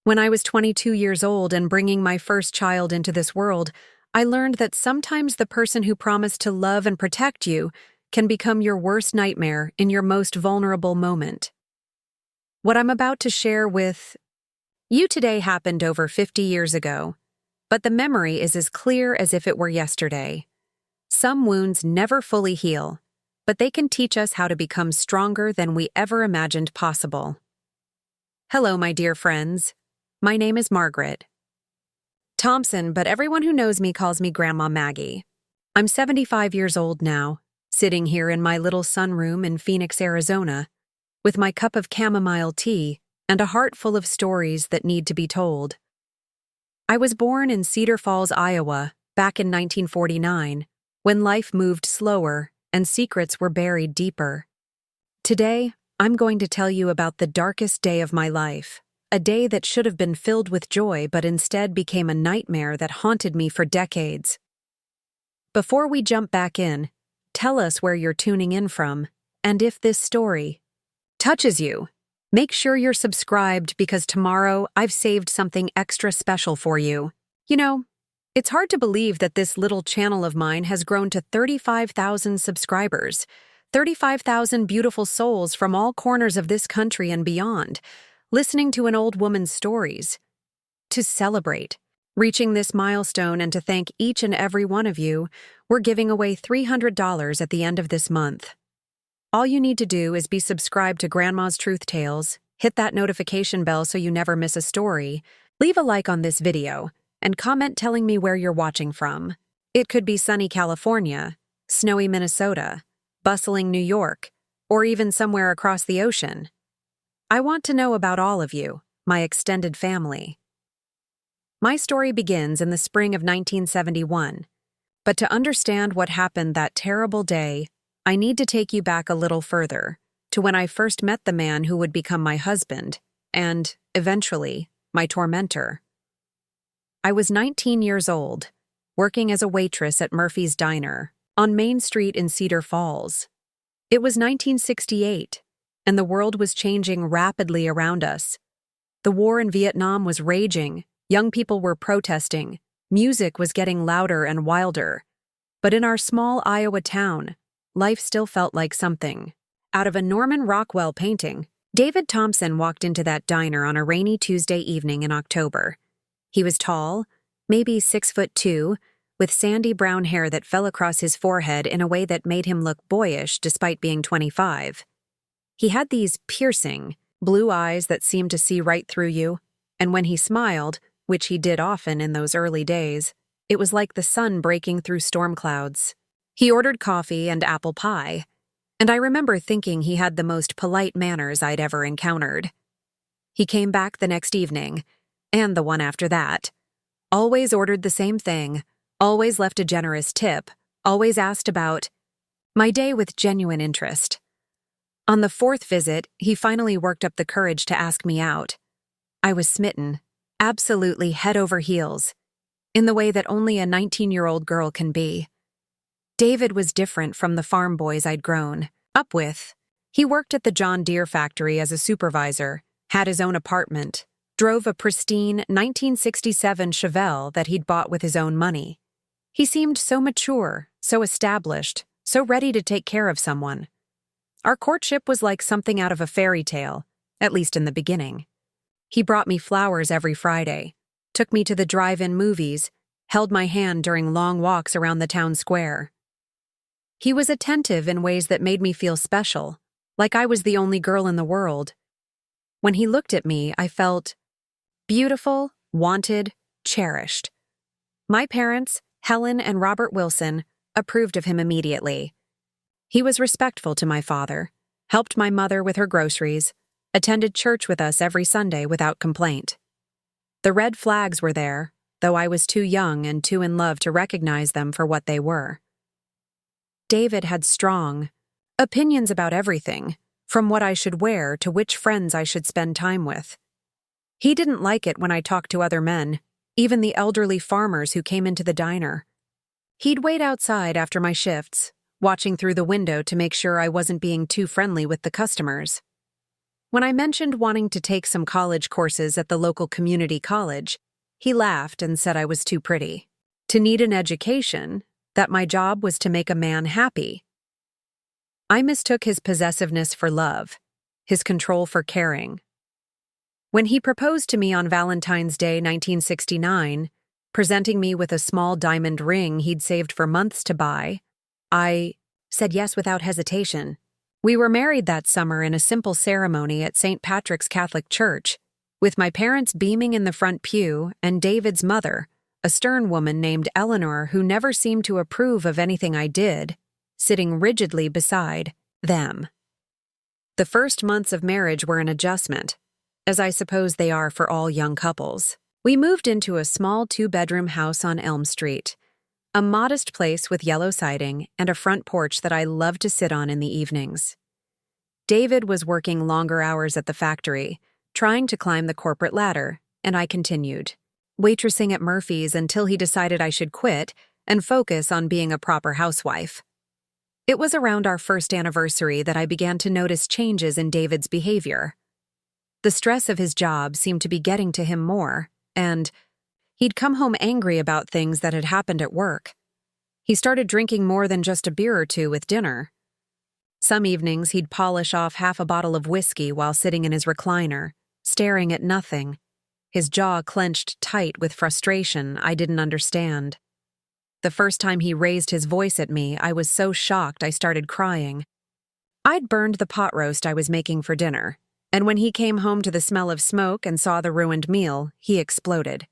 When I was 22 years old and bringing my first child into this world, I learned that sometimes the person who promised to love and protect you can become your worst nightmare in your most vulnerable moment. What I'm about to share with you today happened over 50 years ago, but the memory is as clear as if it were yesterday. Some wounds never fully heal, but they can teach us how to become stronger than we ever imagined possible. Hello, my dear friends. My name is Margaret Thompson, but everyone who knows me calls me Grandma Maggie. I'm 75 years old now, sitting here in my little sunroom in Phoenix, Arizona, with my cup of chamomile tea and a heart full of stories that need to be told. I was born in Cedar Falls, Iowa, back in 1949, when life moved slower and secrets were buried deeper. Today, I'm going to tell you about the darkest day of my life. A day that should have been filled with joy but instead became a nightmare that haunted me for decades. Before we jump back in, tell us where you're tuning in from, and if this story touches you, make sure you're subscribed because tomorrow I've saved something extra special for you. You know, it's hard to believe that this little channel of mine has grown to 35,000 subscribers, 35,000 beautiful souls from all corners of this country and beyond, listening to an old woman's stories. To celebrate reaching this milestone and to thank each and every one of you, we're giving away $300 at the end of this month. All you need to do is be subscribed to Grandma's Truth Tales, hit that notification bell so you never miss a story, leave a like on this video, and comment telling me where you're watching from. It could be sunny California, snowy Minnesota, bustling New York, or even somewhere across the ocean. I want to know about all of you, my extended family. My story begins in the spring of 1971, but to understand what happened that terrible day, I need to take you back a little further, to when I first met the man who would become my husband, and, eventually, my tormentor. I was 19 years old, working as a waitress at Murphy's Diner, on Main Street in Cedar Falls. It was 1968, and the world was changing rapidly around us. The war in Vietnam was raging, young people were protesting, music was getting louder and wilder. But in our small Iowa town, life still felt like something out of a Norman Rockwell painting. David Thompson walked into that diner on a rainy Tuesday evening in October. He was tall, maybe 6'2", with sandy brown hair that fell across his forehead in a way that made him look boyish despite being 25. He had these piercing, blue eyes that seemed to see right through you, and when he smiled, which he did often in those early days, it was like the sun breaking through storm clouds. He ordered coffee and apple pie, and I remember thinking he had the most polite manners I'd ever encountered. He came back the next evening, and the one after that. Always ordered the same thing, always left a generous tip, always asked about my day with genuine interest. On the fourth visit, he finally worked up the courage to ask me out. I was smitten, absolutely head over heels, in the way that only a 19-year-old girl can be. David was different from the farm boys I'd grown up with. He worked at the John Deere factory as a supervisor, had his own apartment, drove a pristine 1967 Chevelle that he'd bought with his own money. He seemed so mature, so established, so ready to take care of someone. Our courtship was like something out of a fairy tale, at least in the beginning. He brought me flowers every Friday, took me to the drive-in movies, held my hand during long walks around the town square. He was attentive in ways that made me feel special, like I was the only girl in the world. When he looked at me, I felt beautiful, wanted, cherished. My parents, Helen and Robert Wilson, approved of him immediately. He was respectful to my father, helped my mother with her groceries, attended church with us every Sunday without complaint. The red flags were there, though I was too young and too in love to recognize them for what they were. David had strong opinions about everything, from what I should wear to which friends I should spend time with. He didn't like it when I talked to other men, even the elderly farmers who came into the diner. He'd wait outside after my shifts, watching through the window to make sure I wasn't being too friendly with the customers. When I mentioned wanting to take some college courses at the local community college, he laughed and said I was too pretty, to need an education, that my job was to make a man happy. I mistook his possessiveness for love, his control for caring. When he proposed to me on Valentine's Day 1969, presenting me with a small diamond ring he'd saved for months to buy, I said yes without hesitation. We were married that summer in a simple ceremony at St. Patrick's Catholic Church, with my parents beaming in the front pew and David's mother, a stern woman named Eleanor who never seemed to approve of anything I did, sitting rigidly beside them. The first months of marriage were an adjustment, as I suppose they are for all young couples. We moved into a small 2-bedroom house on Elm Street, a modest place with yellow siding and a front porch that I loved to sit on in the evenings. David was working longer hours at the factory, trying to climb the corporate ladder, and I continued, waitressing at Murphy's until he decided I should quit and focus on being a proper housewife. It was around our first anniversary that I began to notice changes in David's behavior. The stress of his job seemed to be getting to him more, and he'd come home angry about things that had happened at work. He started drinking more than just a beer or two with dinner. Some evenings he'd polish off half a bottle of whiskey while sitting in his recliner, staring at nothing, his jaw clenched tight with frustration I didn't understand. The first time he raised his voice at me, I was so shocked I started crying. I'd burned the pot roast I was making for dinner, and when he came home to the smell of smoke and saw the ruined meal, he exploded.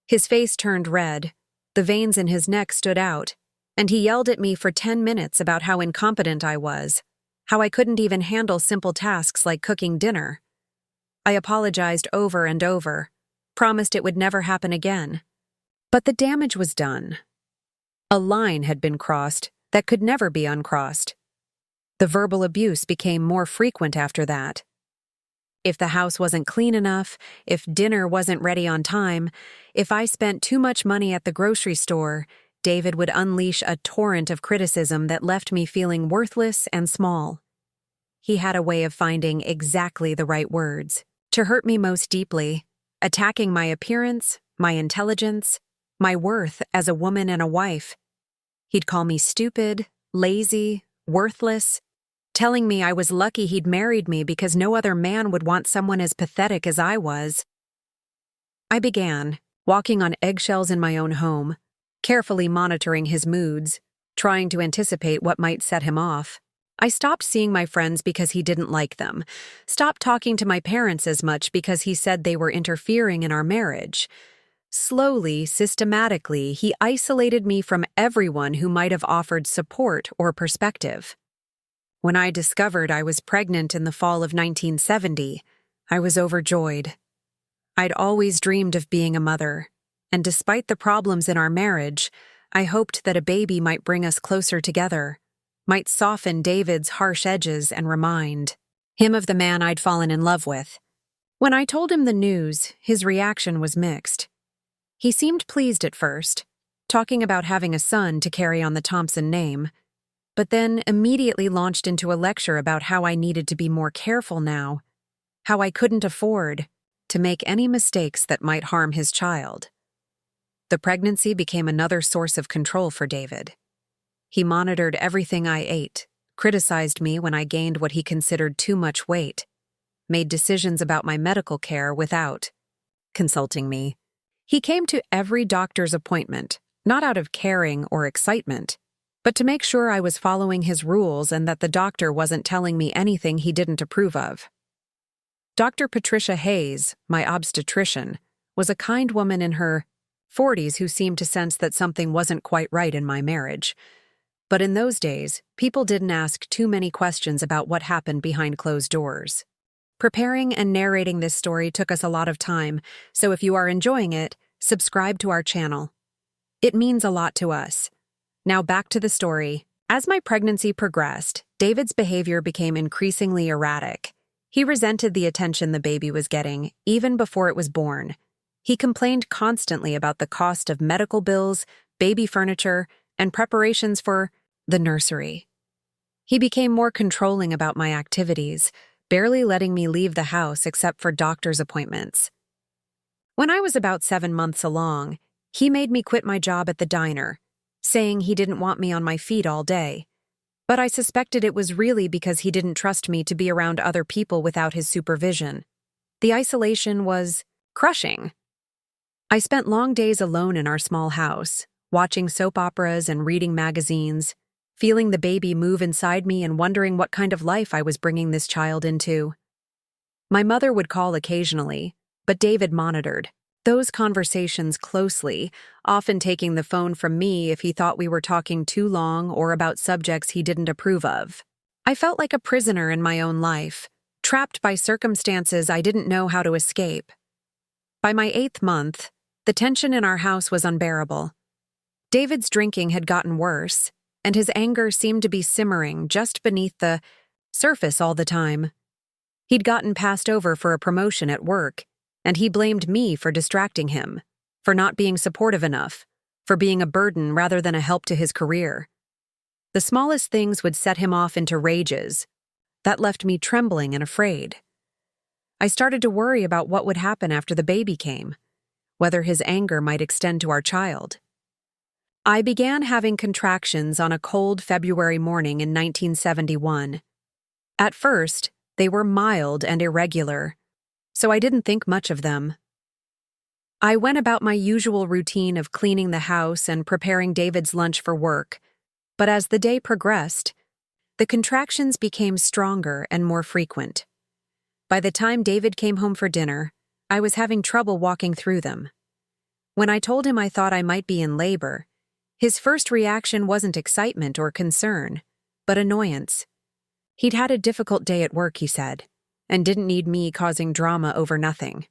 His face turned red, the veins in his neck stood out, and he yelled at me for 10 minutes about how incompetent I was, how I couldn't even handle simple tasks like cooking dinner. I apologized over and over, promised it would never happen again. But the damage was done. A line had been crossed that could never be uncrossed. The verbal abuse became more frequent after that. If the house wasn't clean enough, if dinner wasn't ready on time, if I spent too much money at the grocery store, David would unleash a torrent of criticism that left me feeling worthless and small. He had a way of finding exactly the right words to hurt me most deeply, attacking my appearance, my intelligence, my worth as a woman and a wife. He'd call me stupid, lazy, worthless, telling me I was lucky he'd married me because no other man would want someone as pathetic as I was. I began, walking on eggshells in my own home, carefully monitoring his moods, trying to anticipate what might set him off. I stopped seeing my friends because he didn't like them, stopped talking to my parents as much because he said they were interfering in our marriage. Slowly, systematically, he isolated me from everyone who might have offered support or perspective. When I discovered I was pregnant in the fall of 1970, I was overjoyed. I'd always dreamed of being a mother, and despite the problems in our marriage, I hoped that a baby might bring us closer together, might soften David's harsh edges and remind him of the man I'd fallen in love with. When I told him the news, his reaction was mixed. He seemed pleased at first, talking about having a son to carry on the Thompson name, but then immediately launched into a lecture about how I needed to be more careful now, how I couldn't afford to make any mistakes that might harm his child. The pregnancy became another source of control for David. He monitored everything I ate, criticized me when I gained what he considered too much weight, made decisions about my medical care without consulting me. He came to every doctor's appointment, not out of caring or excitement, but to make sure I was following his rules and that the doctor wasn't telling me anything he didn't approve of. Dr. Patricia Hayes, my obstetrician, was a kind woman in her 40s who seemed to sense that something wasn't quite right in my marriage. But in those days, people didn't ask too many questions about what happened behind closed doors. Preparing and narrating this story took us a lot of time, so if you are enjoying it, subscribe to our channel. It means a lot to us. Now back to the story. As my pregnancy progressed, David's behavior became increasingly erratic. He resented the attention the baby was getting, even before it was born. He complained constantly about the cost of medical bills, baby furniture, and preparations for the nursery. He became more controlling about my activities, barely letting me leave the house except for doctor's appointments. When I was about 7 months along, he made me quit my job at the diner, saying he didn't want me on my feet all day. But I suspected it was really because he didn't trust me to be around other people without his supervision. The isolation was crushing. I spent long days alone in our small house, watching soap operas and reading magazines, feeling the baby move inside me and wondering what kind of life I was bringing this child into. My mother would call occasionally, but David monitored those conversations closely, often taking the phone from me if he thought we were talking too long or about subjects he didn't approve of. I felt like a prisoner in my own life, trapped by circumstances I didn't know how to escape. By my 8th month, the tension in our house was unbearable. David's drinking had gotten worse, and his anger seemed to be simmering just beneath the surface all the time. He'd gotten passed over for a promotion at work, and he blamed me for distracting him, for not being supportive enough, for being a burden rather than a help to his career. The smallest things would set him off into rages. That left me trembling and afraid. I started to worry about what would happen after the baby came, whether his anger might extend to our child. I began having contractions on a cold February morning in 1971. At first, they were mild and irregular, so I didn't think much of them. I went about my usual routine of cleaning the house and preparing David's lunch for work, but as the day progressed, the contractions became stronger and more frequent. By the time David came home for dinner, I was having trouble walking through them. When I told him I thought I might be in labor, his first reaction wasn't excitement or concern, but annoyance. He'd had a difficult day at work, he said, and didn't need me causing drama over nothing.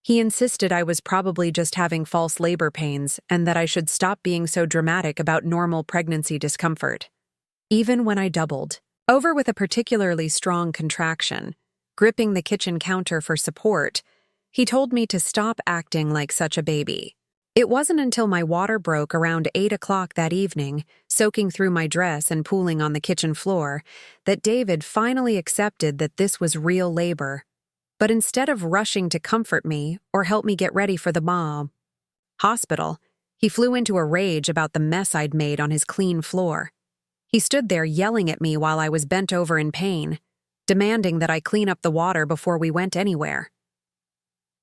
He insisted I was probably just having false labor pains and that I should stop being so dramatic about normal pregnancy discomfort. Even when I doubled over with a particularly strong contraction, gripping the kitchen counter for support, he told me to stop acting like such a baby. It wasn't until my water broke around 8 o'clock that evening, soaking through my dress and pooling on the kitchen floor, that David finally accepted that this was real labor. But instead of rushing to comfort me or help me get ready for the hospital, he flew into a rage about the mess I'd made on his clean floor. He stood there yelling at me while I was bent over in pain, demanding that I clean up the water before we went anywhere.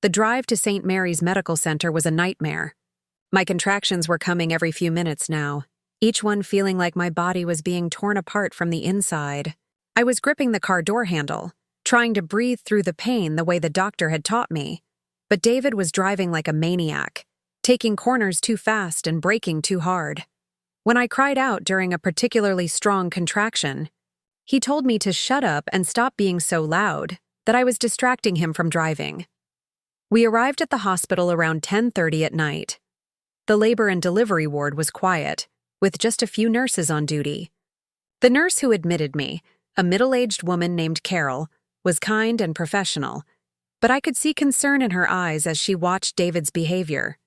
The drive to St. Mary's Medical Center was a nightmare. My contractions were coming every few minutes now, each one feeling like my body was being torn apart from the inside. I was gripping the car door handle, trying to breathe through the pain the way the doctor had taught me, but David was driving like a maniac, taking corners too fast and braking too hard. When I cried out during a particularly strong contraction, he told me to shut up and stop being so loud, that I was distracting him from driving. We arrived at the hospital around 10:30 at night. The labor and delivery ward was quiet, with just a few nurses on duty. The nurse who admitted me, a middle-aged woman named Carol, was kind and professional, but I could see concern in her eyes as she watched David's behavior.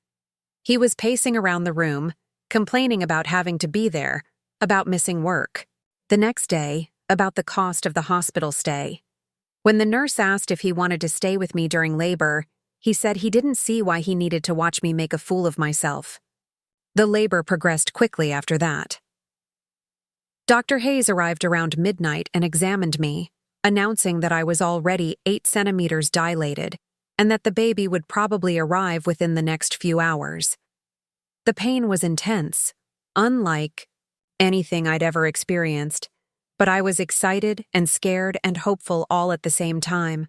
He was pacing around the room, complaining about having to be there, about missing work. The next day, about the cost of the hospital stay. When the nurse asked if he wanted to stay with me during labor, he said he didn't see why he needed to watch me make a fool of myself. The labor progressed quickly after that. Dr. Hayes arrived around midnight and examined me, announcing that I was already 8 centimeters dilated and that the baby would probably arrive within the next few hours. The pain was intense, unlike anything I'd ever experienced, but I was excited and scared and hopeful all at the same time.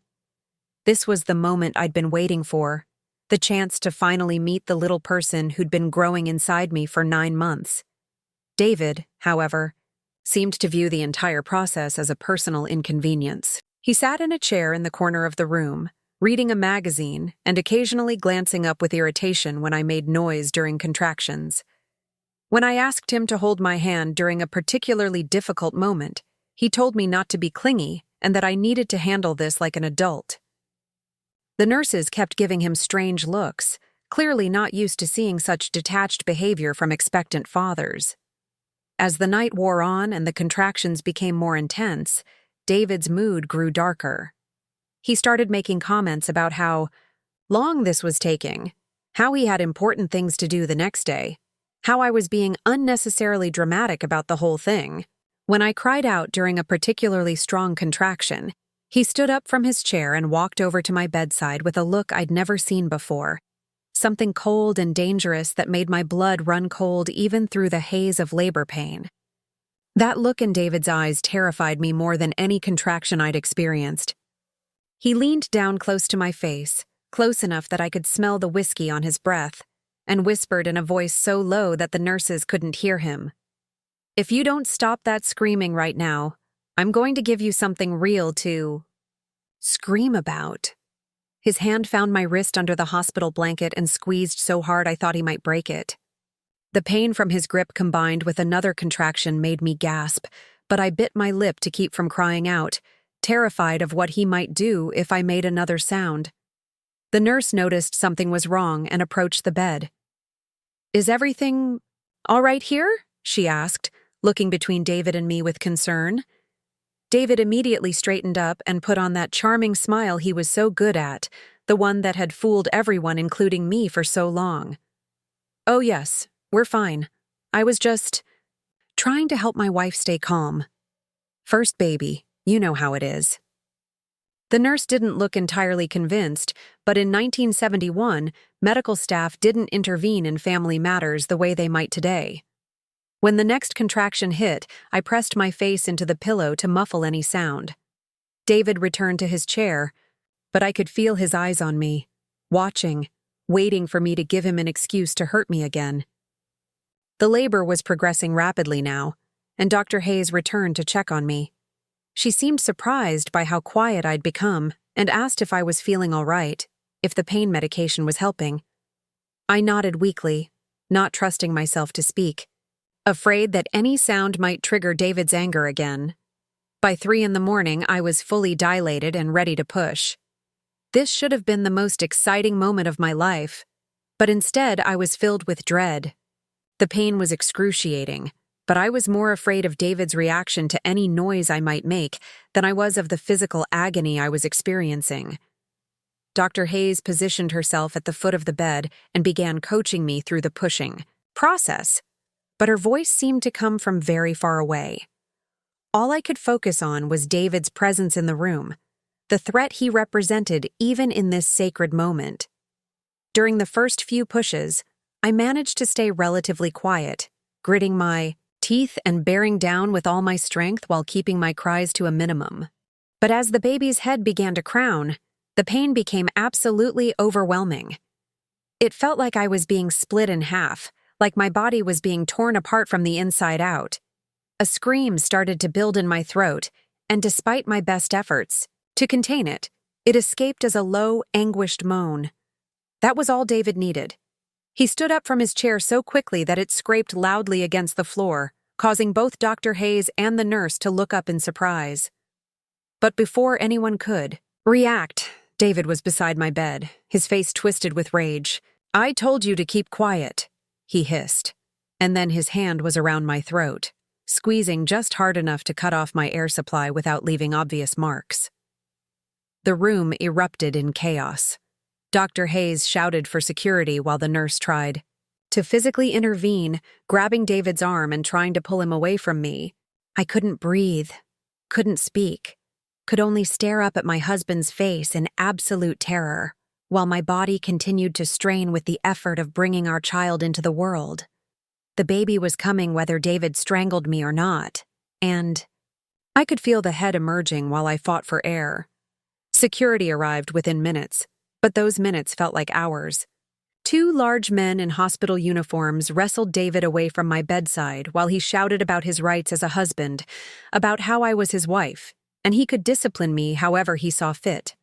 This was the moment I'd been waiting for, the chance to finally meet the little person who'd been growing inside me for 9 months. David, however, seemed to view the entire process as a personal inconvenience. He sat in a chair in the corner of the room, reading a magazine and occasionally glancing up with irritation when I made noise during contractions. When I asked him to hold my hand during a particularly difficult moment, he told me not to be clingy and that I needed to handle this like an adult. The nurses kept giving him strange looks, clearly not used to seeing such detached behavior from expectant fathers. As the night wore on and the contractions became more intense, David's mood grew darker. He started making comments about how long this was taking, how he had important things to do the next day, how I was being unnecessarily dramatic about the whole thing. When I cried out during a particularly strong contraction, he stood up from his chair and walked over to my bedside with a look I'd never seen before, something cold and dangerous that made my blood run cold even through the haze of labor pain. That look in David's eyes terrified me more than any contraction I'd experienced. He leaned down close to my face, close enough that I could smell the whiskey on his breath, and whispered in a voice so low that the nurses couldn't hear him. "If you don't stop that screaming right now, I'm going to give you something real to scream about." His hand found my wrist under the hospital blanket and squeezed so hard I thought he might break it. The pain from his grip combined with another contraction made me gasp, but I bit my lip to keep from crying out, terrified of what he might do if I made another sound. The nurse noticed something was wrong and approached the bed. "Is everything all right here?" she asked, looking between David and me with concern. David immediately straightened up and put on that charming smile he was so good at, the one that had fooled everyone, including me, for so long. "Oh yes, we're fine. I was just trying to help my wife stay calm. First baby, you know how it is." The nurse didn't look entirely convinced, but in 1971, medical staff didn't intervene in family matters the way they might today. When the next contraction hit, I pressed my face into the pillow to muffle any sound. David returned to his chair, but I could feel his eyes on me, watching, waiting for me to give him an excuse to hurt me again. The labor was progressing rapidly now, and Dr. Hayes returned to check on me. She seemed surprised by how quiet I'd become and asked if I was feeling all right, if the pain medication was helping. I nodded weakly, not trusting myself to speak, afraid that any sound might trigger David's anger again. By 3 a.m, I was fully dilated and ready to push. This should have been the most exciting moment of my life, but instead I was filled with dread. The pain was excruciating, but I was more afraid of David's reaction to any noise I might make than I was of the physical agony I was experiencing. Dr. Hayes positioned herself at the foot of the bed and began coaching me through the pushing process, but her voice seemed to come from very far away. All I could focus on was David's presence in the room, the threat he represented even in this sacred moment. During the first few pushes, I managed to stay relatively quiet, gritting my teeth and bearing down with all my strength while keeping my cries to a minimum. But as the baby's head began to crown, the pain became absolutely overwhelming. It felt like I was being split in half, like my body was being torn apart from the inside out. A scream started to build in my throat, and despite my best efforts to contain it, it escaped as a low, anguished moan. That was all David needed. He stood up from his chair so quickly that it scraped loudly against the floor, causing both Dr. Hayes and the nurse to look up in surprise. But before anyone could react, David was beside my bed, his face twisted with rage. "I told you to keep quiet," he hissed, and then his hand was around my throat, squeezing just hard enough to cut off my air supply without leaving obvious marks. The room erupted in chaos. Dr. Hayes shouted for security while the nurse tried to physically intervene, grabbing David's arm and trying to pull him away from me. I couldn't breathe, couldn't speak, could only stare up at my husband's face in absolute terror, while my body continued to strain with the effort of bringing our child into the world. The baby was coming whether David strangled me or not, and I could feel the head emerging while I fought for air. Security arrived within minutes, but those minutes felt like hours. 2 large men in hospital uniforms wrestled David away from my bedside while he shouted about his rights as a husband, about how I was his wife, and he could discipline me however he saw fit.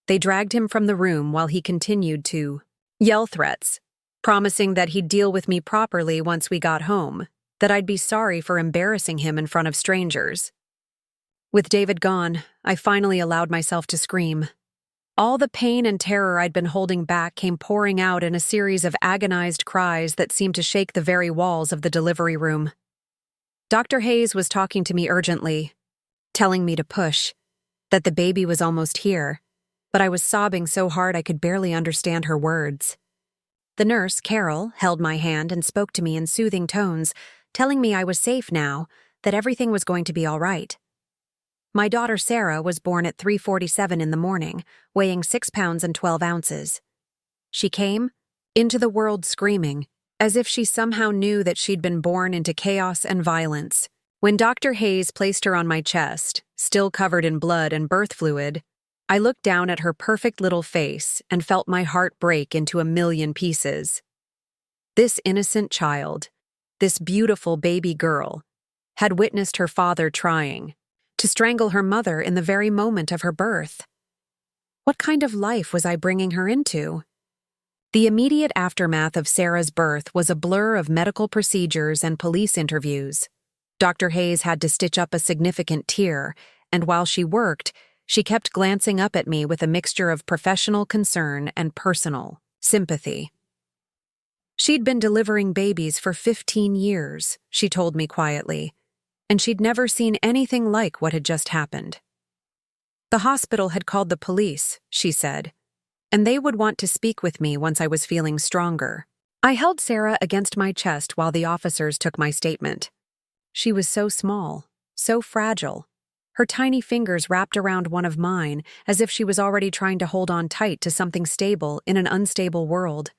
They dragged him from the room while he continued to yell threats, promising that he'd deal with me properly once we got home, that I'd be sorry for embarrassing him in front of strangers. With David gone, I finally allowed myself to scream. All the pain and terror I'd been holding back came pouring out in a series of agonized cries that seemed to shake the very walls of the delivery room. Dr. Hayes was talking to me urgently. telling me to push, that the baby was almost here, but I was sobbing so hard I could barely understand her words. The nurse, Carol, held my hand and spoke to me in soothing tones, telling me I was safe now, that everything was going to be all right. My daughter Sarah was born at 3:47 in the morning, weighing 6 pounds and 12 ounces. She came into the world screaming, as if she somehow knew that she'd been born into chaos and violence. When Dr. Hayes placed her on my chest, still covered in blood and birth fluid, I looked down at her perfect little face and felt my heart break into a million pieces. This innocent child, this beautiful baby girl, had witnessed her father trying to strangle her mother in the very moment of her birth. What kind of life was I bringing her into? The immediate aftermath of Sarah's birth was a blur of medical procedures and police interviews. Dr. Hayes had to stitch up a significant tear, and while she worked, she kept glancing up at me with a mixture of professional concern and personal sympathy. She'd been delivering babies for 15 years, she told me quietly, and she'd never seen anything like what had just happened. The hospital had called the police, she said, and they would want to speak with me once I was feeling stronger. I held Sarah against my chest while the officers took my statement. She was so small, so fragile. Her tiny fingers wrapped around one of mine as if she was already trying to hold on tight to something stable in an unstable world.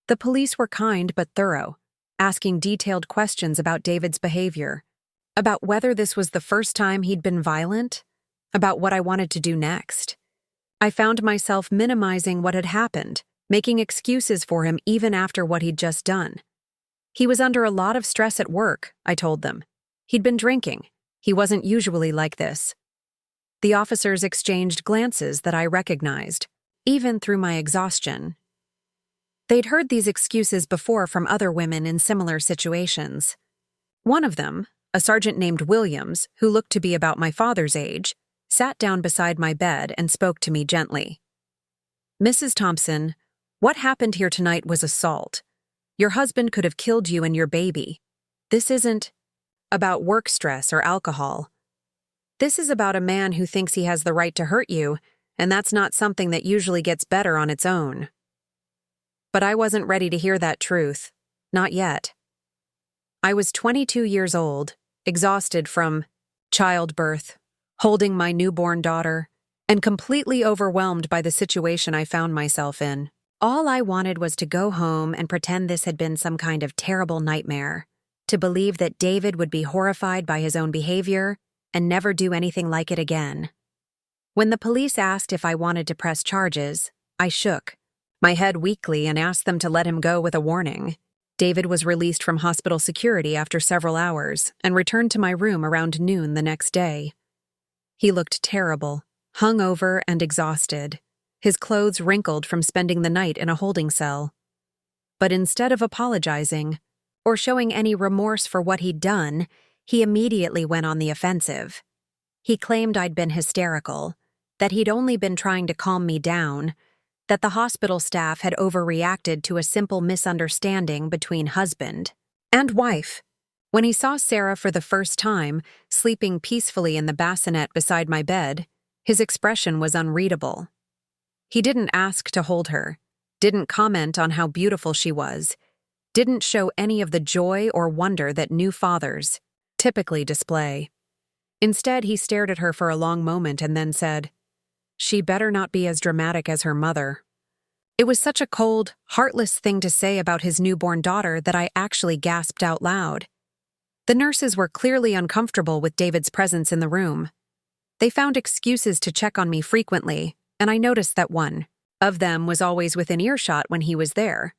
The police were kind but thorough, asking detailed questions about David's behavior, about whether this was the first time he'd been violent, about what I wanted to do next. I found myself minimizing what had happened, making excuses for him even after what he'd just done. He was under a lot of stress at work, I told them. He'd been drinking. He wasn't usually like this. The officers exchanged glances that I recognized, even through my exhaustion. They'd heard these excuses before from other women in similar situations. One of them, a sergeant named Williams, who looked to be about my father's age, sat down beside my bed and spoke to me gently. "Mrs. Thompson, what happened here tonight was assault. Your husband could have killed you and your baby. This isn't about work stress or alcohol. This is about a man who thinks he has the right to hurt you, and that's not something that usually gets better on its own." But I wasn't ready to hear that truth. Not yet. I was 22 years old, exhausted from childbirth, holding my newborn daughter, and completely overwhelmed by the situation I found myself in. All I wanted was to go home and pretend this had been some kind of terrible nightmare, to believe that David would be horrified by his own behavior and never do anything like it again. When the police asked if I wanted to press charges, I shook my head weakly and asked them to let him go with a warning. David was released from hospital security after several hours and returned to my room around noon the next day. He looked terrible, hungover and exhausted, his clothes wrinkled from spending the night in a holding cell. But instead of apologizing or showing any remorse for what he'd done, he immediately went on the offensive. He claimed I'd been hysterical, that he'd only been trying to calm me down, that the hospital staff had overreacted to a simple misunderstanding between husband and wife. When he saw Sarah for the first time, sleeping peacefully in the bassinet beside my bed, his expression was unreadable. He didn't ask to hold her, didn't comment on how beautiful she was, didn't show any of the joy or wonder that new fathers typically display. Instead, he stared at her for a long moment and then said, "She better not be as dramatic as her mother." It was such a cold, heartless thing to say about his newborn daughter that I actually gasped out loud. The nurses were clearly uncomfortable with David's presence in the room. They found excuses to check on me frequently, and I noticed that one of them was always within earshot when he was there.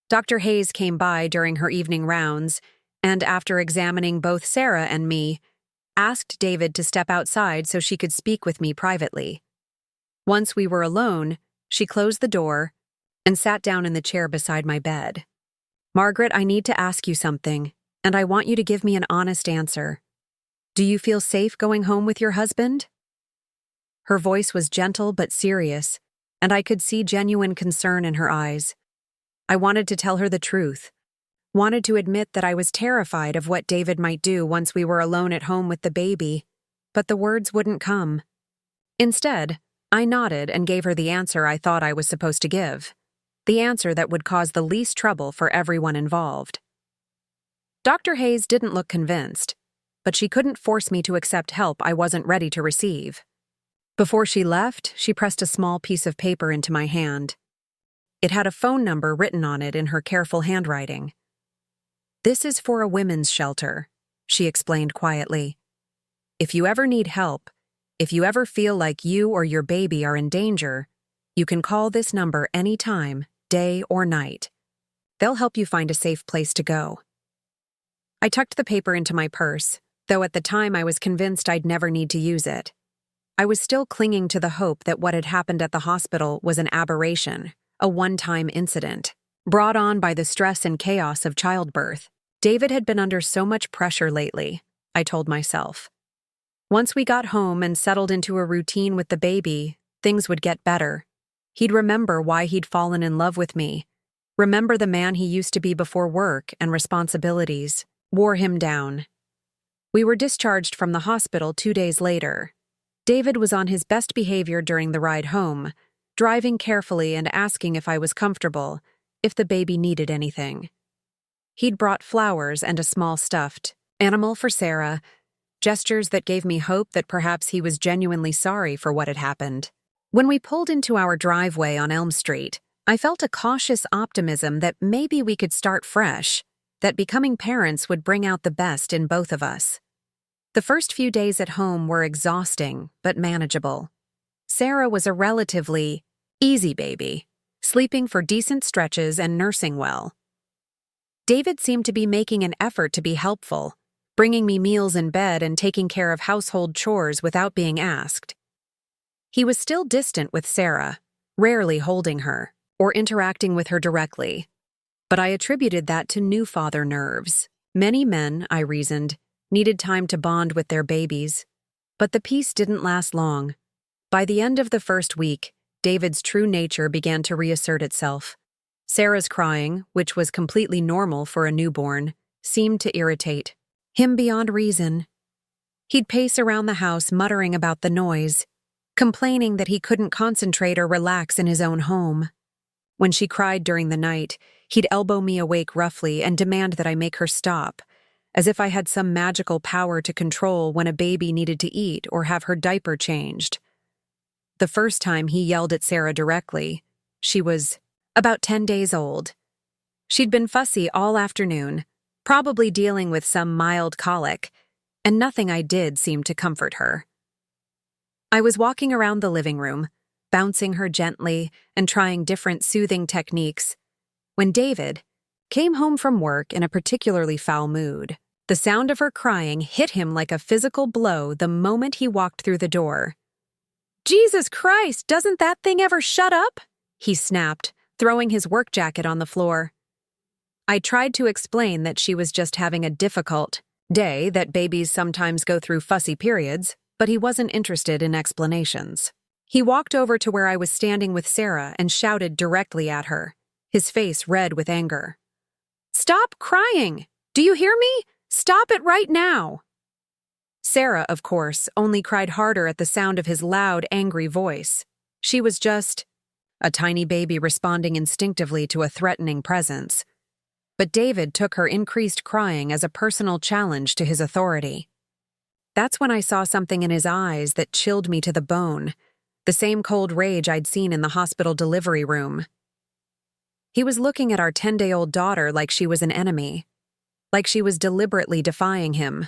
Dr. Hayes came by during her evening rounds, and after examining both Sarah and me, asked David to step outside so she could speak with me privately. Once we were alone, she closed the door and sat down in the chair beside my bed. "Margaret, I need to ask you something, and I want you to give me an honest answer. Do you feel safe going home with your husband?" Her voice was gentle but serious, and I could see genuine concern in her eyes. I wanted to tell her the truth, wanted to admit that I was terrified of what David might do once we were alone at home with the baby, but the words wouldn't come. Instead, I nodded and gave her the answer I thought I was supposed to give. The answer that would cause the least trouble for everyone involved. Dr. Hayes didn't look convinced, but she couldn't force me to accept help I wasn't ready to receive. Before she left, she pressed a small piece of paper into my hand. It had a phone number written on it in her careful handwriting. "This is for a women's shelter," she explained quietly. "If you ever need help, if you ever feel like you or your baby are in danger, you can call this number anytime, day or night. They'll help you find a safe place to go." I tucked the paper into my purse, though at the time I was convinced I'd never need to use it. I was still clinging to the hope that what had happened at the hospital was an aberration, a one-time incident, brought on by the stress and chaos of childbirth. David had been under so much pressure lately, I told myself. Once we got home and settled into a routine with the baby, things would get better. He'd remember why he'd fallen in love with me, remember the man he used to be before work and responsibilities, wore him down. We were discharged from the hospital 2 days later. David was on his best behavior during the ride home, driving carefully and asking if I was comfortable, if the baby needed anything. He'd brought flowers and a small stuffed animal for Sarah, gestures that gave me hope that perhaps he was genuinely sorry for what had happened. When we pulled into our driveway on Elm Street, I felt a cautious optimism that maybe we could start fresh, that becoming parents would bring out the best in both of us. The first few days at home were exhausting, but manageable. Sarah was a relatively easy baby, sleeping for decent stretches and nursing well. David seemed to be making an effort to be helpful, bringing me meals in bed and taking care of household chores without being asked. He was still distant with Sarah, rarely holding her or interacting with her directly. But I attributed that to new father nerves. Many men, I reasoned, needed time to bond with their babies. But the peace didn't last long. By the end of the first week, David's true nature began to reassert itself. Sarah's crying, which was completely normal for a newborn, seemed to irritate him beyond reason. He'd pace around the house muttering about the noise, complaining that he couldn't concentrate or relax in his own home. When she cried during the night, he'd elbow me awake roughly and demand that I make her stop, as if I had some magical power to control when a baby needed to eat or have her diaper changed. The first time he yelled at Sarah directly, she was about 10 days old. She'd been fussy all afternoon, probably dealing with some mild colic, and nothing I did seemed to comfort her. I was walking around the living room, bouncing her gently and trying different soothing techniques, when David came home from work in a particularly foul mood. The sound of her crying hit him like a physical blow the moment he walked through the door. "Jesus Christ, doesn't that thing ever shut up?" he snapped, throwing his work jacket on the floor. I tried to explain that she was just having a difficult day, that babies sometimes go through fussy periods, but he wasn't interested in explanations. He walked over to where I was standing with Sarah and shouted directly at her, his face red with anger. "Stop crying! Do you hear me? Stop it right now!" Sarah, of course, only cried harder at the sound of his loud, angry voice. She was just a tiny baby responding instinctively to a threatening presence. But David took her increased crying as a personal challenge to his authority. That's when I saw something in his eyes that chilled me to the bone, the same cold rage I'd seen in the hospital delivery room. He was looking at our 10-day-old daughter like she was an enemy, like she was deliberately defying him.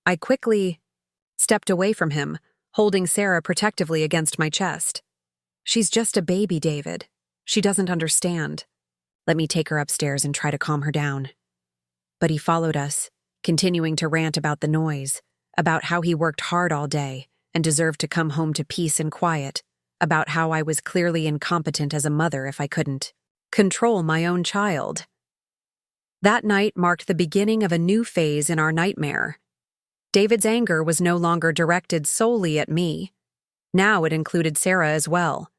I quickly stepped away from him, holding Sarah protectively against my chest. "She's just a baby, David. She doesn't understand. Let me take her upstairs and try to calm her down." But he followed us, continuing to rant about the noise, about how he worked hard all day and deserved to come home to peace and quiet, about how I was clearly incompetent as a mother if I couldn't control my own child. That night marked the beginning of a new phase in our nightmare. David's anger was no longer directed solely at me. Now it included Sarah as well.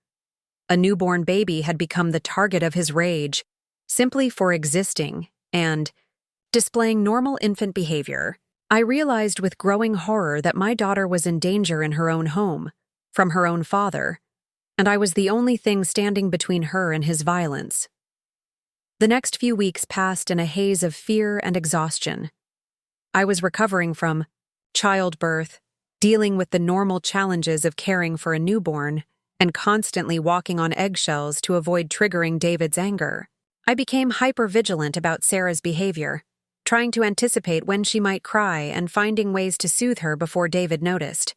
A newborn baby had become the target of his rage, simply for existing and displaying normal infant behavior. I realized with growing horror that my daughter was in danger in her own home, from her own father, and I was the only thing standing between her and his violence. The next few weeks passed in a haze of fear and exhaustion. I was recovering from childbirth, dealing with the normal challenges of caring for a newborn, and constantly walking on eggshells to avoid triggering David's anger. I became hyper-vigilant about Sarah's behavior, trying to anticipate when she might cry and finding ways to soothe her before David noticed.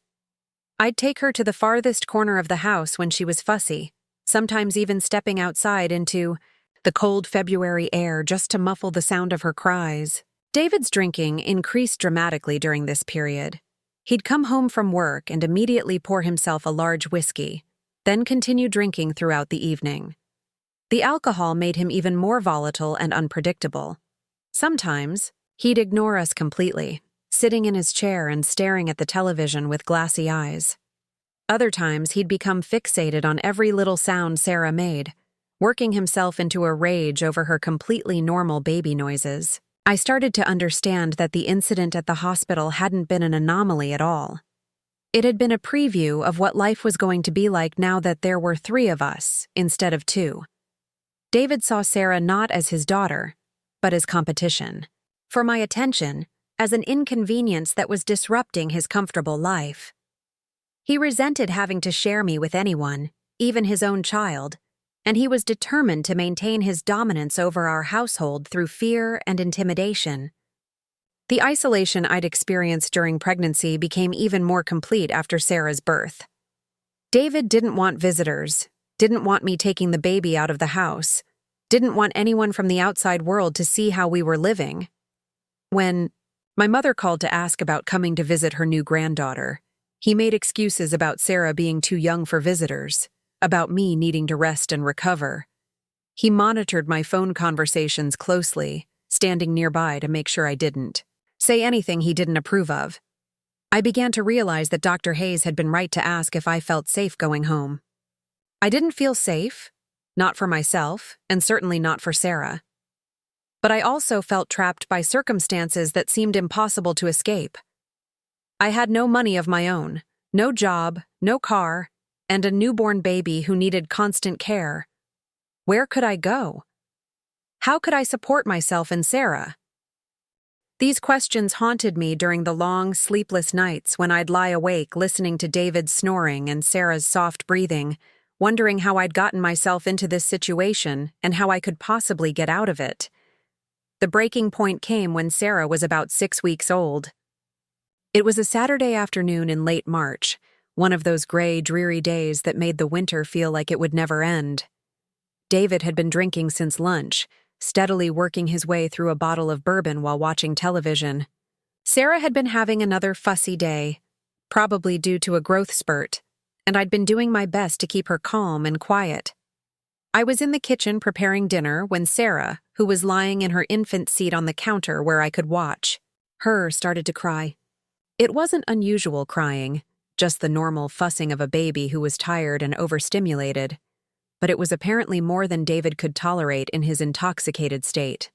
I'd take her to the farthest corner of the house when she was fussy, sometimes even stepping outside into the cold February air just to muffle the sound of her cries. David's drinking increased dramatically during this period. He'd come home from work and immediately pour himself a large whiskey, then continue drinking throughout the evening. The alcohol made him even more volatile and unpredictable. Sometimes, he'd ignore us completely, sitting in his chair and staring at the television with glassy eyes. Other times, he'd become fixated on every little sound Sarah made, working himself into a rage over her completely normal baby noises. I started to understand that the incident at the hospital hadn't been an anomaly at all. It had been a preview of what life was going to be like now that there were 3 of us, instead of 2. David saw Sarah not as his daughter, but as competition. For my attention, as an inconvenience that was disrupting his comfortable life. He resented having to share me with anyone, even his own child, and he was determined to maintain his dominance over our household through fear and intimidation. The isolation I'd experienced during pregnancy became even more complete after Sarah's birth. David didn't want visitors, didn't want me taking the baby out of the house, didn't want anyone from the outside world to see how we were living. When my mother called to ask about coming to visit her new granddaughter, he made excuses about Sarah being too young for visitors, about me needing to rest and recover. He monitored my phone conversations closely, standing nearby to make sure I didn't say anything he didn't approve of. I began to realize that Dr. Hayes had been right to ask if I felt safe going home. I didn't feel safe, not for myself, and certainly not for Sarah. But I also felt trapped by circumstances that seemed impossible to escape. I had no money of my own, no job, no car, and a newborn baby who needed constant care. Where could I go? How could I support myself and Sarah? These questions haunted me during the long, sleepless nights when I'd lie awake listening to David's snoring and Sarah's soft breathing, wondering how I'd gotten myself into this situation and how I could possibly get out of it. The breaking point came when Sarah was about 6 weeks old. It was a Saturday afternoon in late March, one of those gray, dreary days that made the winter feel like it would never end. David had been drinking since lunch, steadily working his way through a bottle of bourbon while watching television. Sarah had been having another fussy day, probably due to a growth spurt, and I'd been doing my best to keep her calm and quiet. I was in the kitchen preparing dinner when Sarah, who was lying in her infant seat on the counter where I could watch, started to cry. It wasn't unusual crying, just the normal fussing of a baby who was tired and overstimulated, but it was apparently more than David could tolerate in his intoxicated state.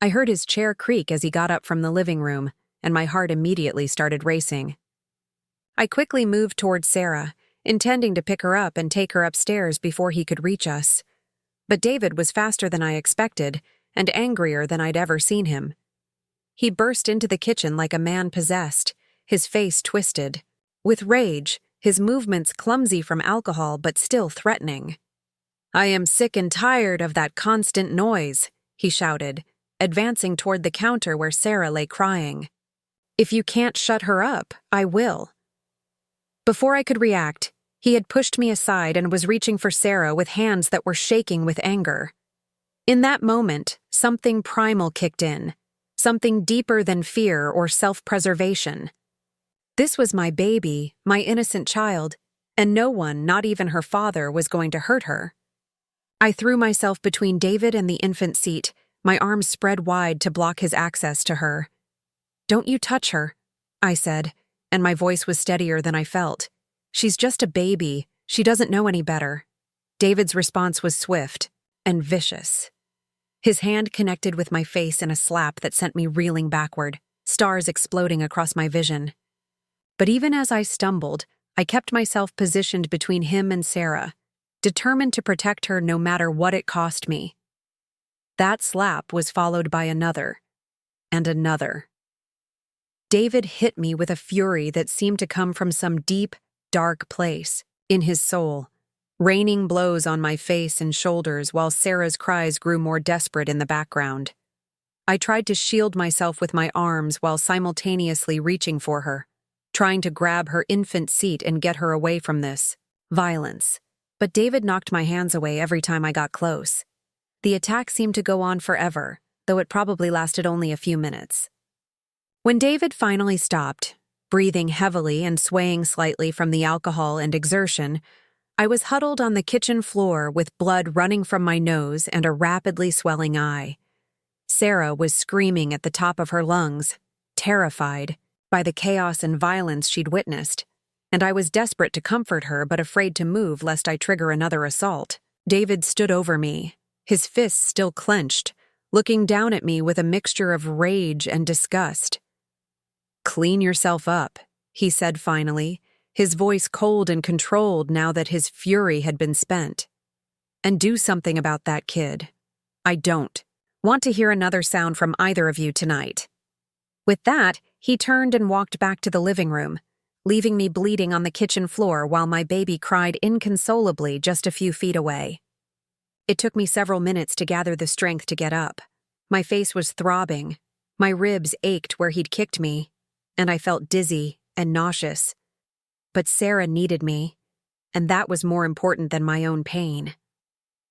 I heard his chair creak as he got up from the living room, and my heart immediately started racing. I quickly moved towards Sarah, intending to pick her up and take her upstairs before he could reach us. But David was faster than I expected, and angrier than I'd ever seen him. He burst into the kitchen like a man possessed, his face twisted. With rage, his movements clumsy from alcohol but still threatening. "I am sick and tired of that constant noise," he shouted, advancing toward the counter where Sarah lay crying. "If you can't shut her up, I will." Before I could react, he had pushed me aside and was reaching for Sarah with hands that were shaking with anger. In that moment, something primal kicked in, something deeper than fear or self-preservation. This was my baby, my innocent child, and no one, not even her father, was going to hurt her. I threw myself between David and the infant seat, my arms spread wide to block his access to her. "Don't you touch her," I said, and my voice was steadier than I felt. "She's just a baby. She doesn't know any better." David's response was swift and vicious. His hand connected with my face in a slap that sent me reeling backward. stars exploding across my vision. But even as I stumbled, I kept myself positioned between him and Sarah, determined to protect her no matter what it cost me. That slap was followed by another, and another. David hit me with a fury that seemed to come from some deep, dark place in his soul, raining blows on my face and shoulders while Sarah's cries grew more desperate in the background. I tried to shield myself with my arms while simultaneously reaching for her, trying to grab her infant seat and get her away from this violence. But David knocked my hands away every time I got close. The attack seemed to go on forever, though it probably lasted only a few minutes. When David finally stopped, breathing heavily and swaying slightly from the alcohol and exertion, I was huddled on the kitchen floor with blood running from my nose and a rapidly swelling eye. Sarah was screaming at the top of her lungs, terrified by the chaos and violence she'd witnessed, and I was desperate to comfort her but afraid to move lest I trigger another assault. David stood over me, his fists still clenched, looking down at me with a mixture of rage and disgust. "Clean yourself up," he said finally, his voice cold and controlled now that his fury had been spent. "And do something about that kid. I don't want to hear another sound from either of you tonight." With that, he turned and walked back to the living room, leaving me bleeding on the kitchen floor while my baby cried inconsolably just a few feet away. It took me several minutes to gather the strength to get up. My face was throbbing, my ribs ached where he'd kicked me, and I felt dizzy and nauseous. But Sarah needed me, and that was more important than my own pain.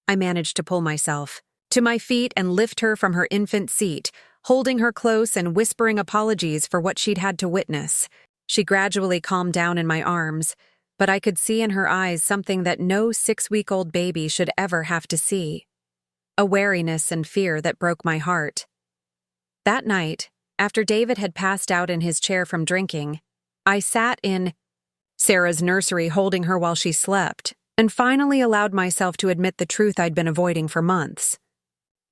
I managed to pull myself to my feet and lift her from her infant seat, holding her close and whispering apologies for what she'd had to witness. She gradually calmed down in my arms, but I could see in her eyes something that no 6-week-old baby should ever have to see. A wariness and fear that broke my heart. That night, after David had passed out in his chair from drinking, I sat in Sarah's nursery holding her while she slept, and finally allowed myself to admit the truth I'd been avoiding for months.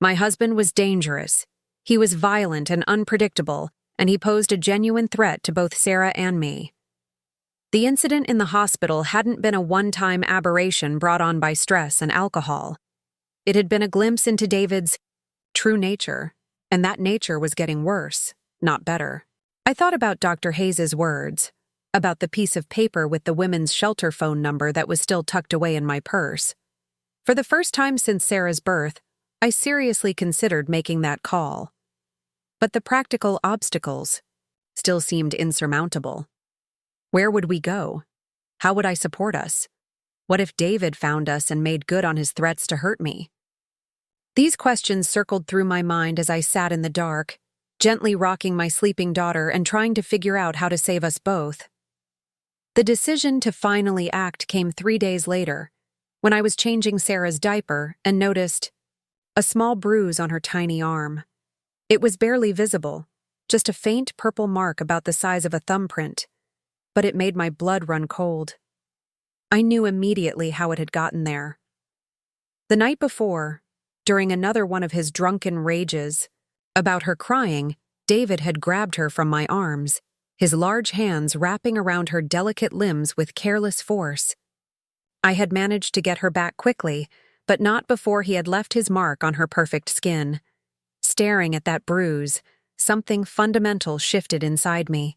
My husband was dangerous. He was violent and unpredictable, and he posed a genuine threat to both Sarah and me. The incident in the hospital hadn't been a one-time aberration brought on by stress and alcohol. It had been a glimpse into David's true nature, and that nature was getting worse, not better. I thought about Dr. Hayes's words, about the piece of paper with the women's shelter phone number that was still tucked away in my purse. For the first time since Sarah's birth, I seriously considered making that call. But the practical obstacles still seemed insurmountable. Where would we go? How would I support us? What if David found us and made good on his threats to hurt me? These questions circled through my mind as I sat in the dark, gently rocking my sleeping daughter and trying to figure out how to save us both. The decision to finally act came 3 days later, when I was changing Sarah's diaper and noticed a small bruise on her tiny arm. It was barely visible, just a faint purple mark about the size of a thumbprint, but it made my blood run cold. I knew immediately how it had gotten there. The night before, during another one of his drunken rages about her crying, David had grabbed her from my arms, his large hands wrapping around her delicate limbs with careless force. I had managed to get her back quickly, but not before he had left his mark on her perfect skin. Staring at that bruise, something fundamental shifted inside me.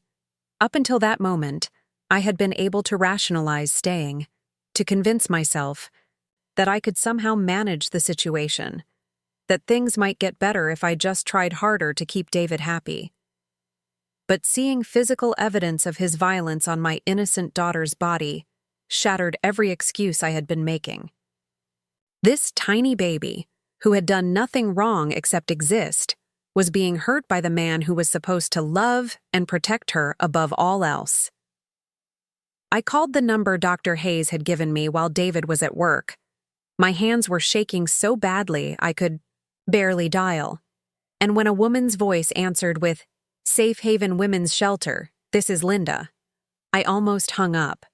Up until that moment, I had been able to rationalize staying, to convince myself that I could somehow manage the situation, that things might get better if I just tried harder to keep David happy. But seeing physical evidence of his violence on my innocent daughter's body shattered every excuse I had been making. This tiny baby, who had done nothing wrong except exist, was being hurt by the man who was supposed to love and protect her above all else. I called the number Dr. Hayes had given me while David was at work. My hands were shaking so badly I could barely dial. And when a woman's voice answered with, "Safe Haven Women's Shelter, this is Linda," I almost hung up.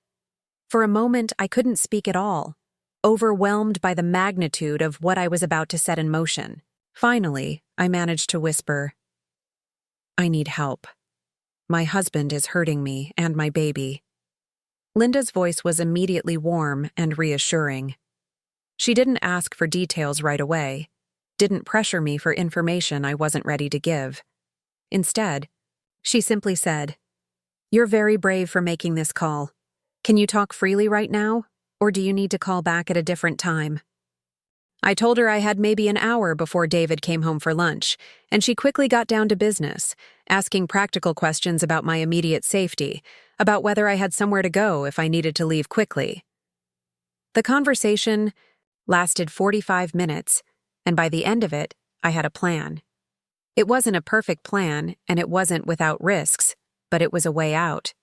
For a moment, I couldn't speak at all, overwhelmed by the magnitude of what I was about to set in motion. Finally, I managed to whisper, "I need help." My husband is hurting me and my baby." Linda's voice was immediately warm and reassuring. She didn't ask for details right away, didn't pressure me for information I wasn't ready to give. Instead, she simply said, "You're very brave for making this call. Can you talk freely right now, or do you need to call back at a different time?" I told her I had maybe an hour before David came home for lunch, and she quickly got down to business, asking practical questions about my immediate safety, about whether I had somewhere to go if I needed to leave quickly. The conversation lasted 45 minutes, and by the end of it, I had a plan. It wasn't a perfect plan, and it wasn't without risks, but it was a way out.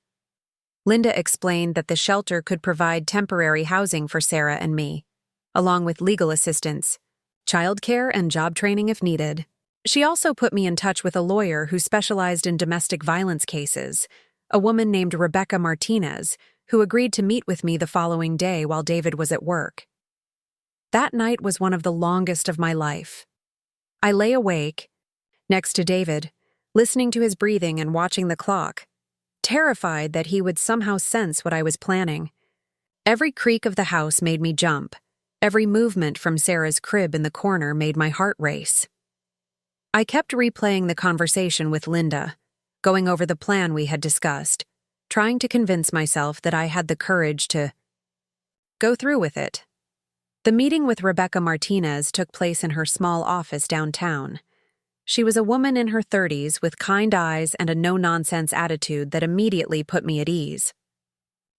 Linda explained that the shelter could provide temporary housing for Sarah and me, along with legal assistance, childcare, and job training if needed. She also put me in touch with a lawyer who specialized in domestic violence cases, a woman named Rebecca Martinez, who agreed to meet with me the following day while David was at work. That night was one of the longest of my life. I lay awake, next to David, listening to his breathing and watching the clock, terrified that he would somehow sense what I was planning. Every creak of the house made me jump. Every movement from Sarah's crib in the corner made my heart race. I kept replaying the conversation with Linda, going over the plan we had discussed, trying to convince myself that I had the courage to go through with it. The meeting with Rebecca Martinez took place in her small office downtown. She was a woman in her 30s with kind eyes and a no-nonsense attitude that immediately put me at ease.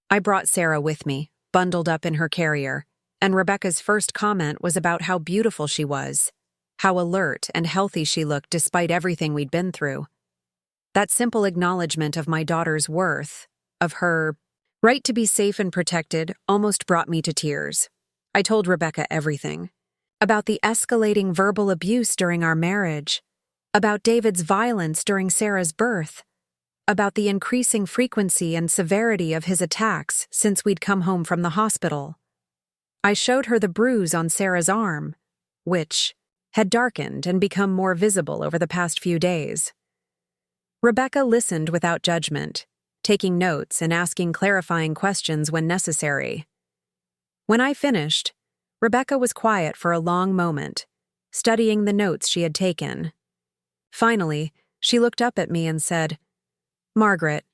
I brought Sarah with me, bundled up in her carrier, and Rebecca's first comment was about how beautiful she was, how alert and healthy she looked despite everything we'd been through. That simple acknowledgement of my daughter's worth, of her right to be safe and protected, almost brought me to tears. I told Rebecca everything. About the escalating verbal abuse during our marriage, about David's violence during Sarah's birth, about the increasing frequency and severity of his attacks since we'd come home from the hospital. I showed her the bruise on Sarah's arm, which had darkened and become more visible over the past few days. Rebecca listened without judgment, taking notes and asking clarifying questions when necessary. When I finished, Rebecca was quiet for a long moment, studying the notes she had taken. Finally, she looked up at me and said, "Margaret,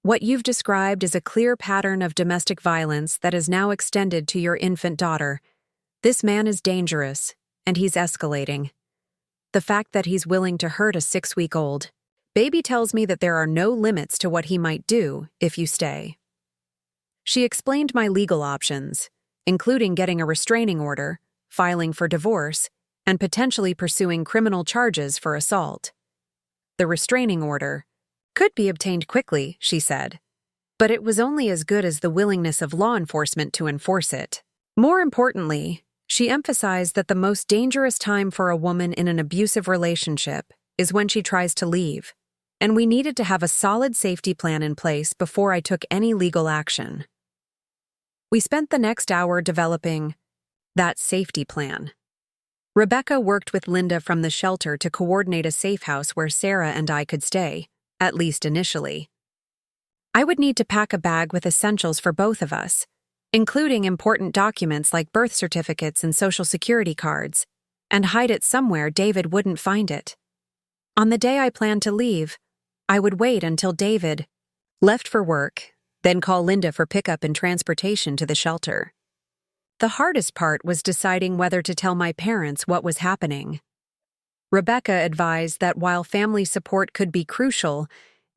what you've described is a clear pattern of domestic violence that is now extended to your infant daughter. This man is dangerous, and he's escalating. The fact that he's willing to hurt a 6-week-old baby tells me that there are no limits to what he might do if you stay." She explained my legal options, including getting a restraining order, filing for divorce, and potentially pursuing criminal charges for assault. The restraining order could be obtained quickly, she said, but it was only as good as the willingness of law enforcement to enforce it. More importantly, she emphasized that the most dangerous time for a woman in an abusive relationship is when she tries to leave, and we needed to have a solid safety plan in place before I took any legal action. We spent the next hour developing that safety plan. Rebecca worked with Linda from the shelter to coordinate a safe house where Sarah and I could stay, at least initially. I would need to pack a bag with essentials for both of us, including important documents like birth certificates and social security cards, and hide it somewhere David wouldn't find it. On the day I planned to leave, I would wait until David left for work, then call Linda for pickup and transportation to the shelter. The hardest part was deciding whether to tell my parents what was happening. Rebecca advised that while family support could be crucial,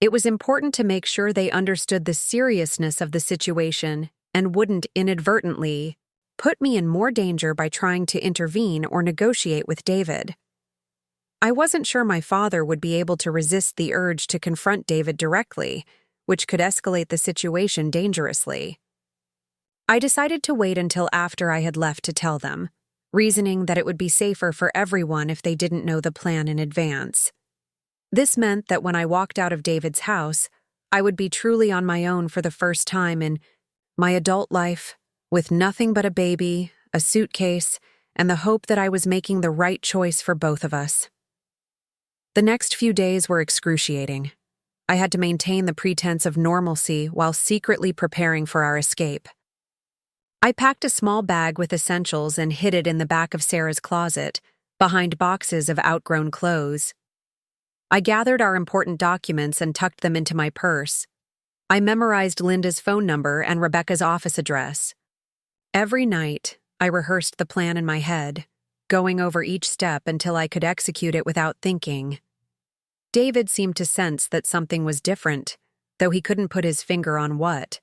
it was important to make sure they understood the seriousness of the situation and wouldn't inadvertently put me in more danger by trying to intervene or negotiate with David. I wasn't sure my father would be able to resist the urge to confront David directly, which could escalate the situation dangerously. I decided to wait until after I had left to tell them, reasoning that it would be safer for everyone if they didn't know the plan in advance. This meant that when I walked out of David's house, I would be truly on my own for the first time in my adult life, with nothing but a baby, a suitcase, and the hope that I was making the right choice for both of us. The next few days were excruciating. I had to maintain the pretense of normalcy while secretly preparing for our escape. I packed a small bag with essentials and hid it in the back of Sarah's closet, behind boxes of outgrown clothes. I gathered our important documents and tucked them into my purse. I memorized Linda's phone number and Rebecca's office address. Every night, I rehearsed the plan in my head, going over each step until I could execute it without thinking. David seemed to sense that something was different, though he couldn't put his finger on what.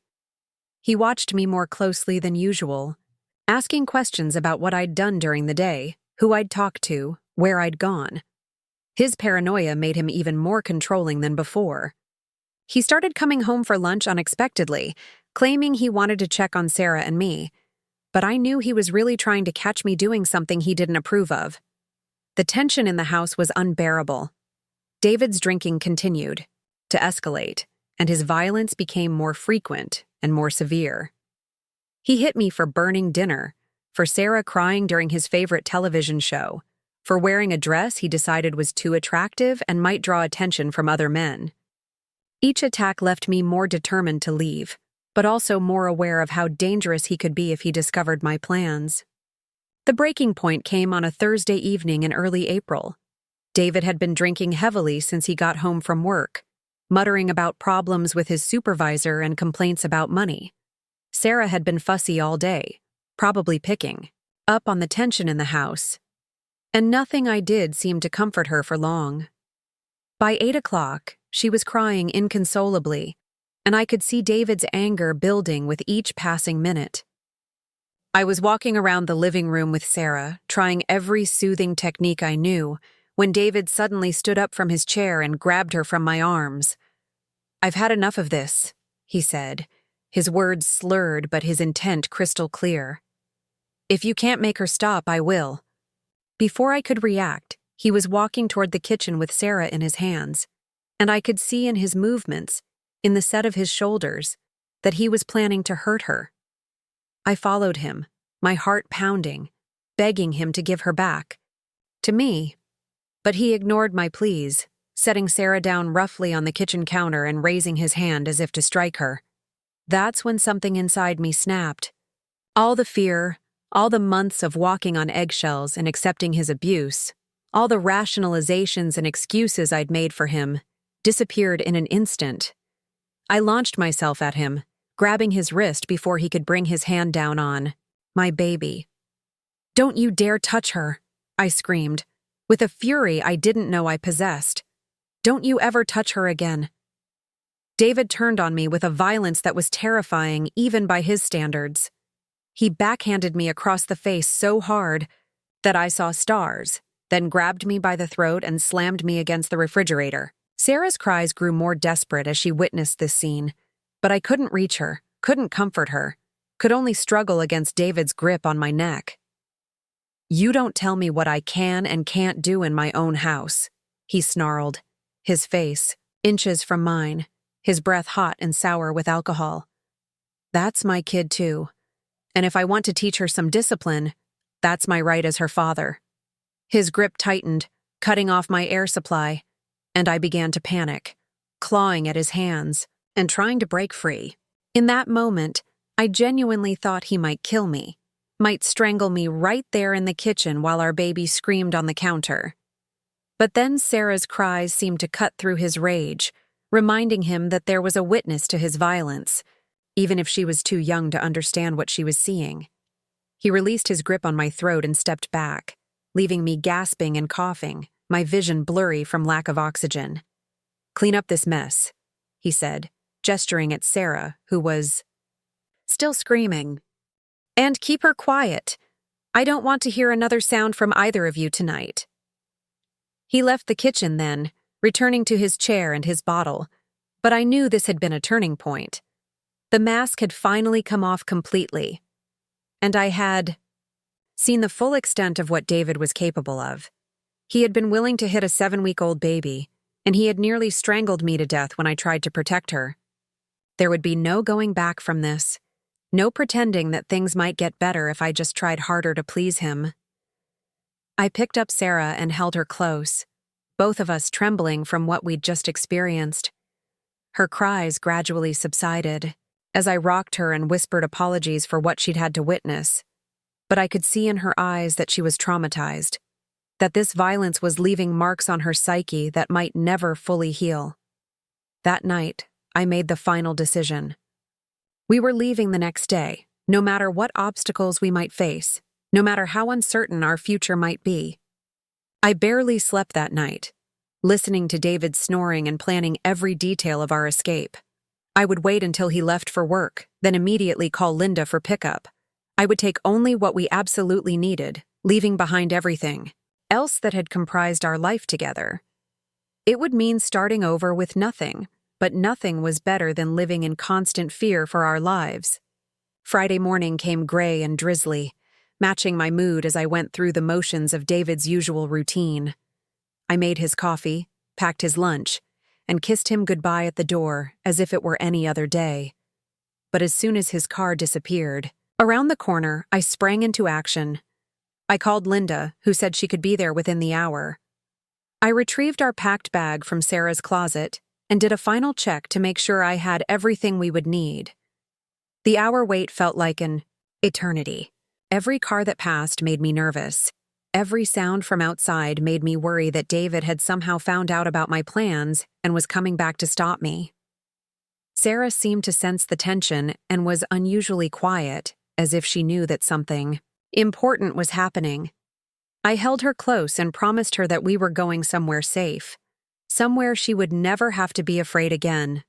He watched me more closely than usual, asking questions about what I'd done during the day, who I'd talked to, where I'd gone. His paranoia made him even more controlling than before. He started coming home for lunch unexpectedly, claiming he wanted to check on Sarah and me, but I knew he was really trying to catch me doing something he didn't approve of. The tension in the house was unbearable. David's drinking continued to escalate, and his violence became more frequent and more severe. He hit me for burning dinner, for Sarah crying during his favorite television show, for wearing a dress he decided was too attractive and might draw attention from other men. Each attack left me more determined to leave, but also more aware of how dangerous he could be if he discovered my plans. The breaking point came on a Thursday evening in early April. David had been drinking heavily since he got home from work, muttering about problems with his supervisor and complaints about money. Sarah had been fussy all day, probably picking up on the tension in the house, and nothing I did seemed to comfort her for long. By 8 o'clock, she was crying inconsolably, and I could see David's anger building with each passing minute. I was walking around the living room with Sarah, trying every soothing technique I knew, when David suddenly stood up from his chair and grabbed her from my arms. "I've had enough of this," he said, his words slurred but his intent crystal clear. "If you can't make her stop, I will." Before I could react, he was walking toward the kitchen with Sarah in his hands, and I could see in his movements, in the set of his shoulders, that he was planning to hurt her. I followed him, my heart pounding, begging him to give her back. To me. But he ignored my pleas, setting Sarah down roughly on the kitchen counter and raising his hand as if to strike her. That's when something inside me snapped. All the fear, all the months of walking on eggshells and accepting his abuse, all the rationalizations and excuses I'd made for him, disappeared in an instant. I launched myself at him, grabbing his wrist before he could bring his hand down on my baby. "Don't you dare touch her," I screamed, with a fury I didn't know I possessed. "Don't you ever touch her again." David turned on me with a violence that was terrifying even by his standards. He backhanded me across the face so hard that I saw stars, then grabbed me by the throat and slammed me against the refrigerator. Sarah's cries grew more desperate as she witnessed this scene, but I couldn't reach her, couldn't comfort her, could only struggle against David's grip on my neck. "You don't tell me what I can and can't do in my own house," he snarled, his face inches from mine, his breath hot and sour with alcohol. "That's my kid too, and if I want to teach her some discipline, that's my right as her father." His grip tightened, cutting off my air supply, and I began to panic, clawing at his hands and trying to break free. In that moment, I genuinely thought he might kill me, might strangle me right there in the kitchen while our baby screamed on the counter. But then Sarah's cries seemed to cut through his rage, reminding him that there was a witness to his violence, even if she was too young to understand what she was seeing. He released his grip on my throat and stepped back, leaving me gasping and coughing, my vision blurry from lack of oxygen. "Clean up this mess," he said, gesturing at Sarah, who was still screaming. "And keep her quiet. I don't want to hear another sound from either of you tonight." He left the kitchen then, returning to his chair and his bottle, but I knew this had been a turning point. The mask had finally come off completely, and I had seen the full extent of what David was capable of. He had been willing to hit a 7-week-old baby, and he had nearly strangled me to death when I tried to protect her. There would be no going back from this. No pretending that things might get better if I just tried harder to please him. I picked up Sarah and held her close, both of us trembling from what we'd just experienced. Her cries gradually subsided as I rocked her and whispered apologies for what she'd had to witness. But I could see in her eyes that she was traumatized, that this violence was leaving marks on her psyche that might never fully heal. That night, I made the final decision. We were leaving the next day, no matter what obstacles we might face, no matter how uncertain our future might be. I barely slept that night, listening to David snoring and planning every detail of our escape. I would wait until he left for work, then immediately call Linda for pickup. I would take only what we absolutely needed, leaving behind everything else that had comprised our life together. It would mean starting over with nothing, but nothing was better than living in constant fear for our lives. Friday morning came gray and drizzly, matching my mood as I went through the motions of David's usual routine. I made his coffee, packed his lunch, and kissed him goodbye at the door as if it were any other day. But as soon as his car disappeared, around the corner, I sprang into action. I called Linda, who said she could be there within the hour. I retrieved our packed bag from Sarah's closet and did a final check to make sure I had everything we would need. The hour wait felt like an eternity. Every car that passed made me nervous. Every sound from outside made me worry that David had somehow found out about my plans and was coming back to stop me. Sarah seemed to sense the tension and was unusually quiet, as if she knew that something important was happening. I held her close and promised her that we were going somewhere safe, somewhere she would never have to be afraid again.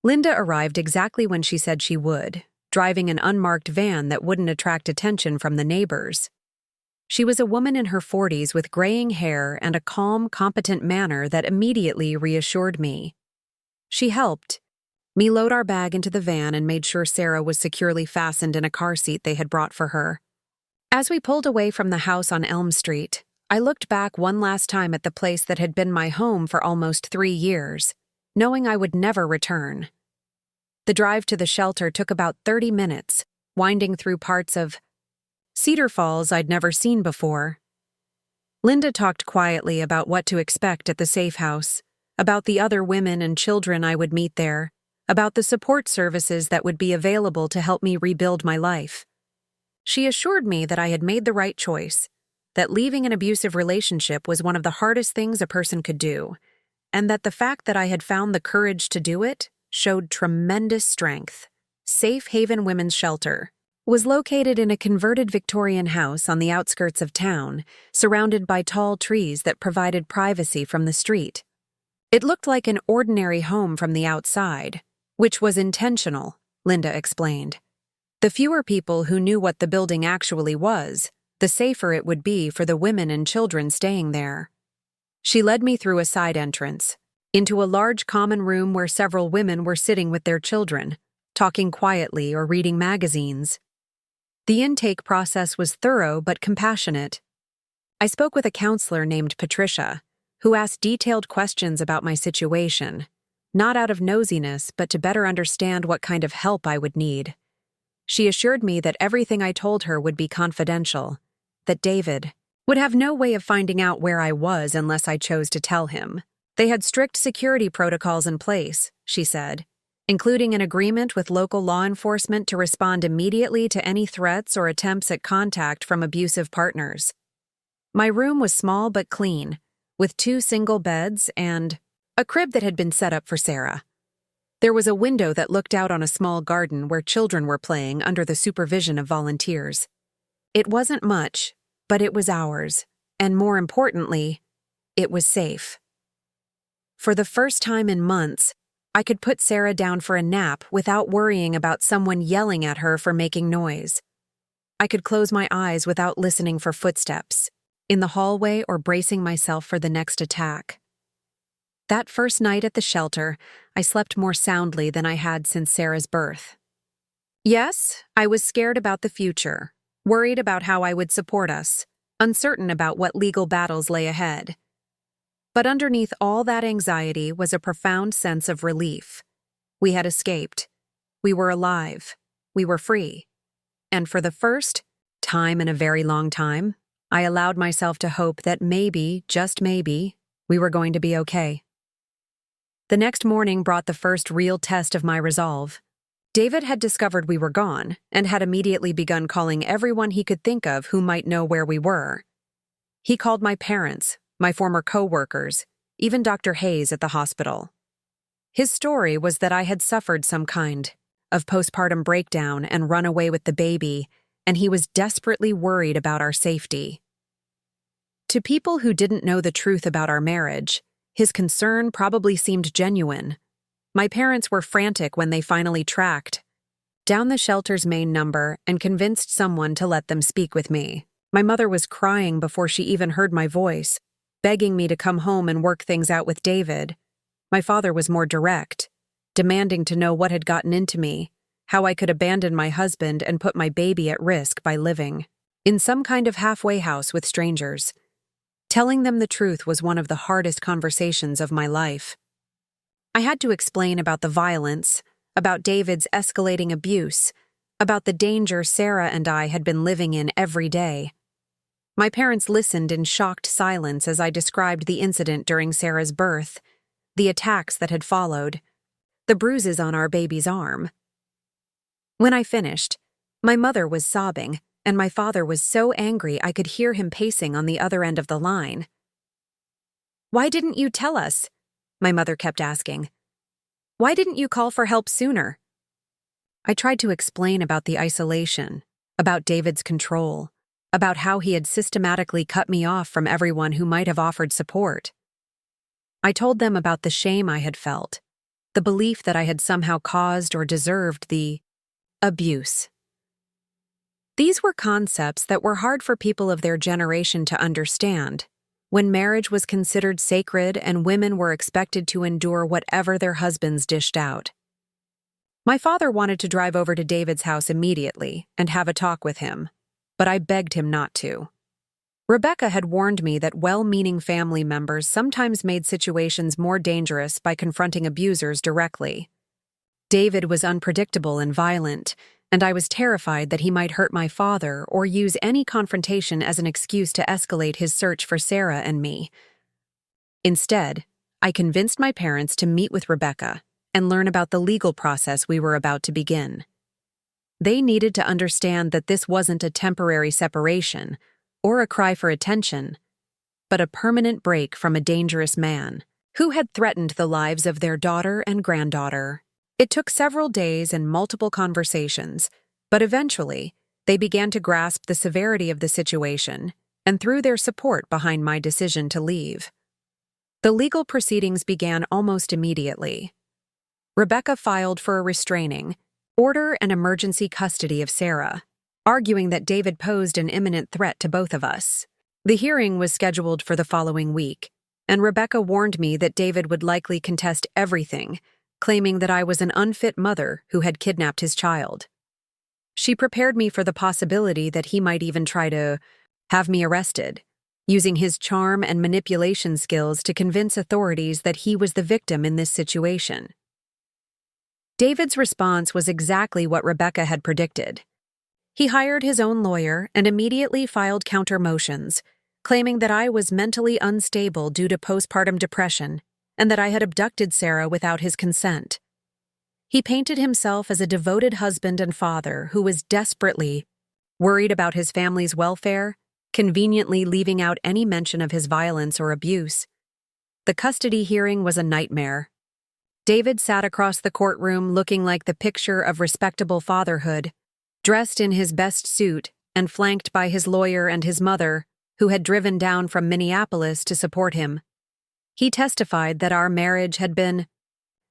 Linda arrived exactly when she said she would, driving an unmarked van that wouldn't attract attention from the neighbors. She was a woman in her 40s with graying hair and a calm, competent manner that immediately reassured me. She helped me load our bag into the van and made sure Sarah was securely fastened in a car seat they had brought for her. As we pulled away from the house on Elm Street, I looked back one last time at the place that had been my home for almost 3 years, knowing I would never return. The drive to the shelter took about 30 minutes, winding through parts of Cedar Falls I'd never seen before. Linda talked quietly about what to expect at the safe house, about the other women and children I would meet there, about the support services that would be available to help me rebuild my life. She assured me that I had made the right choice, that leaving an abusive relationship was one of the hardest things a person could do, and that the fact that I had found the courage to do it showed tremendous strength. Safe Haven Women's Shelter was located in a converted Victorian house on the outskirts of town, surrounded by tall trees that provided privacy from the street. It looked like an ordinary home from the outside, which was intentional, Linda explained. The fewer people who knew what the building actually was, the safer it would be for the women and children staying there. She led me through a side entrance, into a large common room where several women were sitting with their children, talking quietly or reading magazines. The intake process was thorough but compassionate. I spoke with a counselor named Patricia, who asked detailed questions about my situation, not out of nosiness but to better understand what kind of help I would need. She assured me that everything I told her would be confidential, that David would have no way of finding out where I was unless I chose to tell him. They had strict security protocols in place, she said, including an agreement with local law enforcement to respond immediately to any threats or attempts at contact from abusive partners. My room was small but clean, with 2 single beds and a crib that had been set up for Sarah. There was a window that looked out on a small garden where children were playing under the supervision of volunteers. It wasn't much, but it was ours, and more importantly, it was safe. For the first time in months, I could put Sarah down for a nap without worrying about someone yelling at her for making noise. I could close my eyes without listening for footsteps in the hallway or bracing myself for the next attack. That first night at the shelter, I slept more soundly than I had since Sarah's birth. Yes, I was scared about the future, worried about how I would support us, uncertain about what legal battles lay ahead. But underneath all that anxiety was a profound sense of relief. We had escaped. We were alive. We were free. And for the first time in a very long time, I allowed myself to hope that maybe, just maybe, we were going to be okay. The next morning brought the first real test of my resolve. David had discovered we were gone and had immediately begun calling everyone he could think of who might know where we were. He called my parents, my former co-workers, even Dr. Hayes at the hospital. His story was that I had suffered some kind of postpartum breakdown and run away with the baby, and he was desperately worried about our safety. To people who didn't know the truth about our marriage, his concern probably seemed genuine. My parents were frantic when they finally tracked down the shelter's main number and convinced someone to let them speak with me. My mother was crying before she even heard my voice, begging me to come home and work things out with David. My father was more direct, demanding to know what had gotten into me, how I could abandon my husband and put my baby at risk by living in some kind of halfway house with strangers. Telling them the truth was one of the hardest conversations of my life. I had to explain about the violence, about David's escalating abuse, about the danger Sarah and I had been living in every day. My parents listened in shocked silence as I described the incident during Sarah's birth, the attacks that had followed, the bruises on our baby's arm. When I finished, my mother was sobbing, and my father was so angry I could hear him pacing on the other end of the line. "Why didn't you tell us?" my mother kept asking. "Why didn't you call for help sooner?" I tried to explain about the isolation, about David's control, about how he had systematically cut me off from everyone who might have offered support. I told them about the shame I had felt, the belief that I had somehow caused or deserved the abuse. These were concepts that were hard for people of their generation to understand, when marriage was considered sacred and women were expected to endure whatever their husbands dished out. My father wanted to drive over to David's house immediately and have a talk with him, but I begged him not to. Rebecca had warned me that well-meaning family members sometimes made situations more dangerous by confronting abusers directly. David was unpredictable and violent, and I was terrified that he might hurt my father or use any confrontation as an excuse to escalate his search for Sarah and me. Instead, I convinced my parents to meet with Rebecca and learn about the legal process we were about to begin. They needed to understand that this wasn't a temporary separation or a cry for attention, but a permanent break from a dangerous man who had threatened the lives of their daughter and granddaughter. It took several days and multiple conversations, but eventually, they began to grasp the severity of the situation and threw their support behind my decision to leave. The legal proceedings began almost immediately. Rebecca filed for a restraining order and emergency custody of Sarah, arguing that David posed an imminent threat to both of us. The hearing was scheduled for the following week, and Rebecca warned me that David would likely contest everything, claiming that I was an unfit mother who had kidnapped his child. She prepared me for the possibility that he might even try to have me arrested, using his charm and manipulation skills to convince authorities that he was the victim in this situation. David's response was exactly what Rebecca had predicted. He hired his own lawyer and immediately filed counter motions, claiming that I was mentally unstable due to postpartum depression and that I had abducted Sarah without his consent. He painted himself as a devoted husband and father who was desperately worried about his family's welfare, conveniently leaving out any mention of his violence or abuse. The custody hearing was a nightmare. David sat across the courtroom looking like the picture of respectable fatherhood, dressed in his best suit and flanked by his lawyer and his mother, who had driven down from Minneapolis to support him. He testified that our marriage had been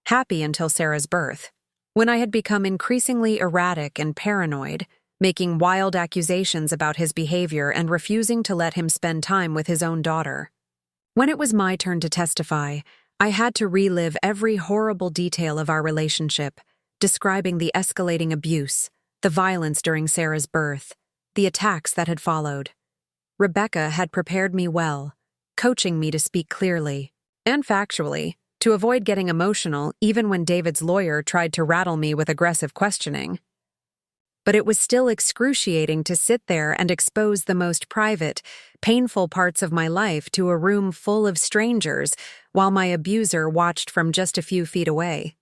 happy until Sarah's birth, when I had become increasingly erratic and paranoid, making wild accusations about his behavior and refusing to let him spend time with his own daughter. When it was my turn to testify, I had to relive every horrible detail of our relationship, describing the escalating abuse, the violence during Sarah's birth, the attacks that had followed. Rebecca had prepared me well, coaching me to speak clearly and factually, to avoid getting emotional even when David's lawyer tried to rattle me with aggressive questioning. but it was still excruciating to sit there and expose the most private, painful parts of my life to a room full of strangers while my abuser watched from just a few feet away.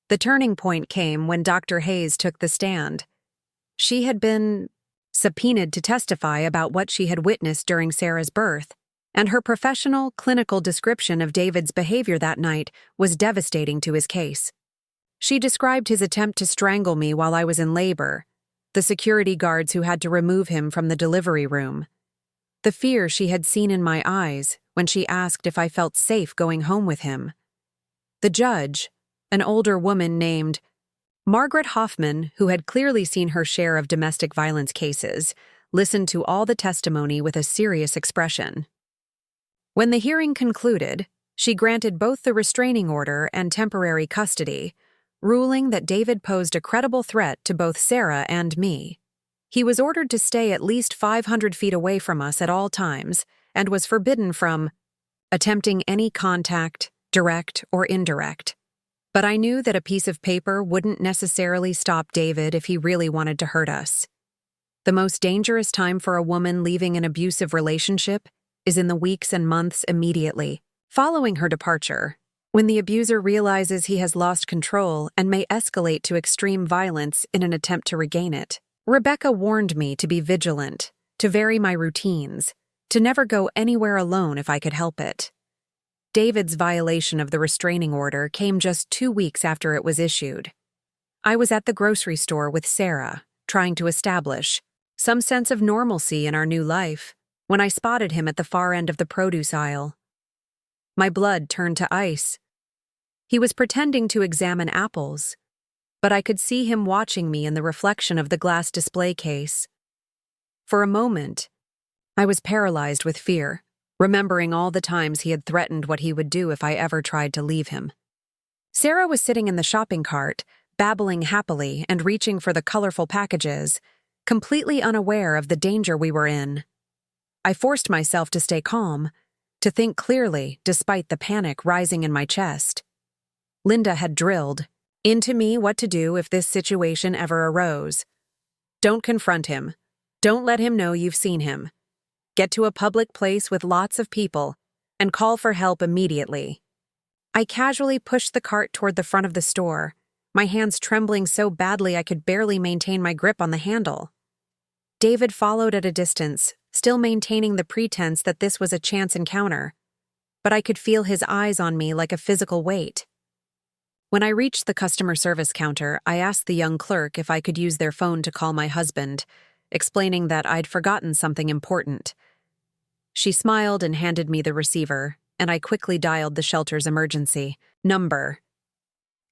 The turning point came when Dr. Hayes took the stand. She had been subpoenaed to testify about what she had witnessed during Sarah's birth, and her professional, clinical description of David's behavior that night was devastating to his case. She described his attempt to strangle me while I was in labor, the security guards who had to remove him from the delivery room, the fear she had seen in my eyes when she asked if I felt safe going home with him. The judge, an older woman named Margaret Hoffman, who had clearly seen her share of domestic violence cases, listened to all the testimony with a serious expression. When the hearing concluded, she granted both the restraining order and temporary custody, ruling that David posed a credible threat to both Sarah and me. He was ordered to stay at least 500 feet away from us at all times and was forbidden from attempting any contact, direct or indirect. But I knew that a piece of paper wouldn't necessarily stop David if he really wanted to hurt us. The most dangerous time for a woman leaving an abusive relationship is in the weeks and months immediately following her departure, when the abuser realizes he has lost control and may escalate to extreme violence in an attempt to regain it. Rebecca warned me to be vigilant, to vary my routines, to never go anywhere alone if I could help it. David's violation of the restraining order came just 2 weeks after it was issued. I was at the grocery store with Sarah, trying to establish some sense of normalcy in our new life, when I spotted him at the far end of the produce aisle. My blood turned to ice. He was pretending to examine apples, but I could see him watching me in the reflection of the glass display case. For a moment, I was paralyzed with fear, remembering all the times he had threatened what he would do if I ever tried to leave him. Sarah was sitting in the shopping cart, babbling happily and reaching for the colorful packages, completely unaware of the danger we were in. I forced myself to stay calm, to think clearly despite the panic rising in my chest. Linda had drilled into me what to do if this situation ever arose. Don't confront him. Don't let him know you've seen him. Get to a public place with lots of people and call for help immediately. I casually pushed the cart toward the front of the store, my hands trembling so badly I could barely maintain my grip on the handle. David followed at a distance, still maintaining the pretense that this was a chance encounter, but I could feel his eyes on me like a physical weight. When I reached the customer service counter, I asked the young clerk if I could use their phone to call my husband, explaining that I'd forgotten something important. She smiled and handed me the receiver, and I quickly dialed the shelter's emergency number.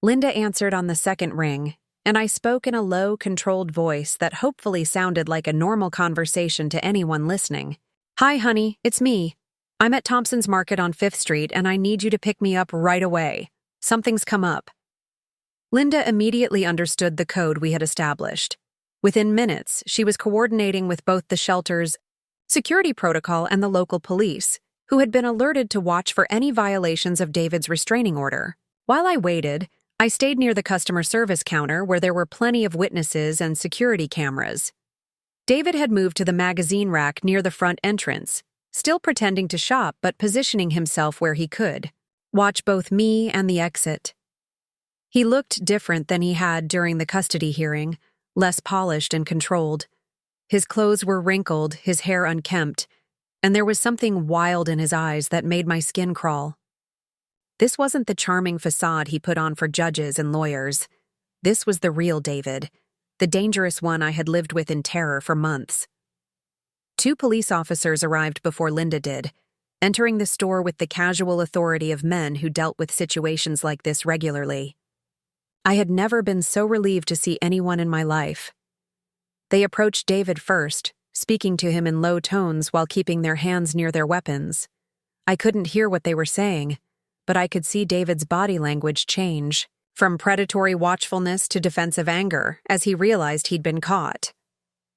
Linda answered on the second ring, and I spoke in a low, controlled voice that hopefully sounded like a normal conversation to anyone listening. "Hi, honey, it's me. I'm at Thompson's Market on 5th Street, and I need you to pick me up right away. Something's come up." Linda immediately understood the code we had established. Within minutes, she was coordinating with both the shelter's security protocol and the local police, who had been alerted to watch for any violations of David's restraining order. While I waited, I stayed near the customer service counter where there were plenty of witnesses and security cameras. David had moved to the magazine rack near the front entrance, still pretending to shop but positioning himself where he could watch both me and the exit. He looked different than he had during the custody hearing, less polished and controlled. His clothes were wrinkled, his hair unkempt, and there was something wild in his eyes that made my skin crawl. This wasn't the charming facade he put on for judges and lawyers. This was the real David, the dangerous one I had lived with in terror for months. 2 police officers arrived before Linda did, entering the store with the casual authority of men who dealt with situations like this regularly. I had never been so relieved to see anyone in my life. They approached David first, speaking to him in low tones while keeping their hands near their weapons. I couldn't hear what they were saying, but I could see David's body language change, from predatory watchfulness to defensive anger, as he realized he'd been caught.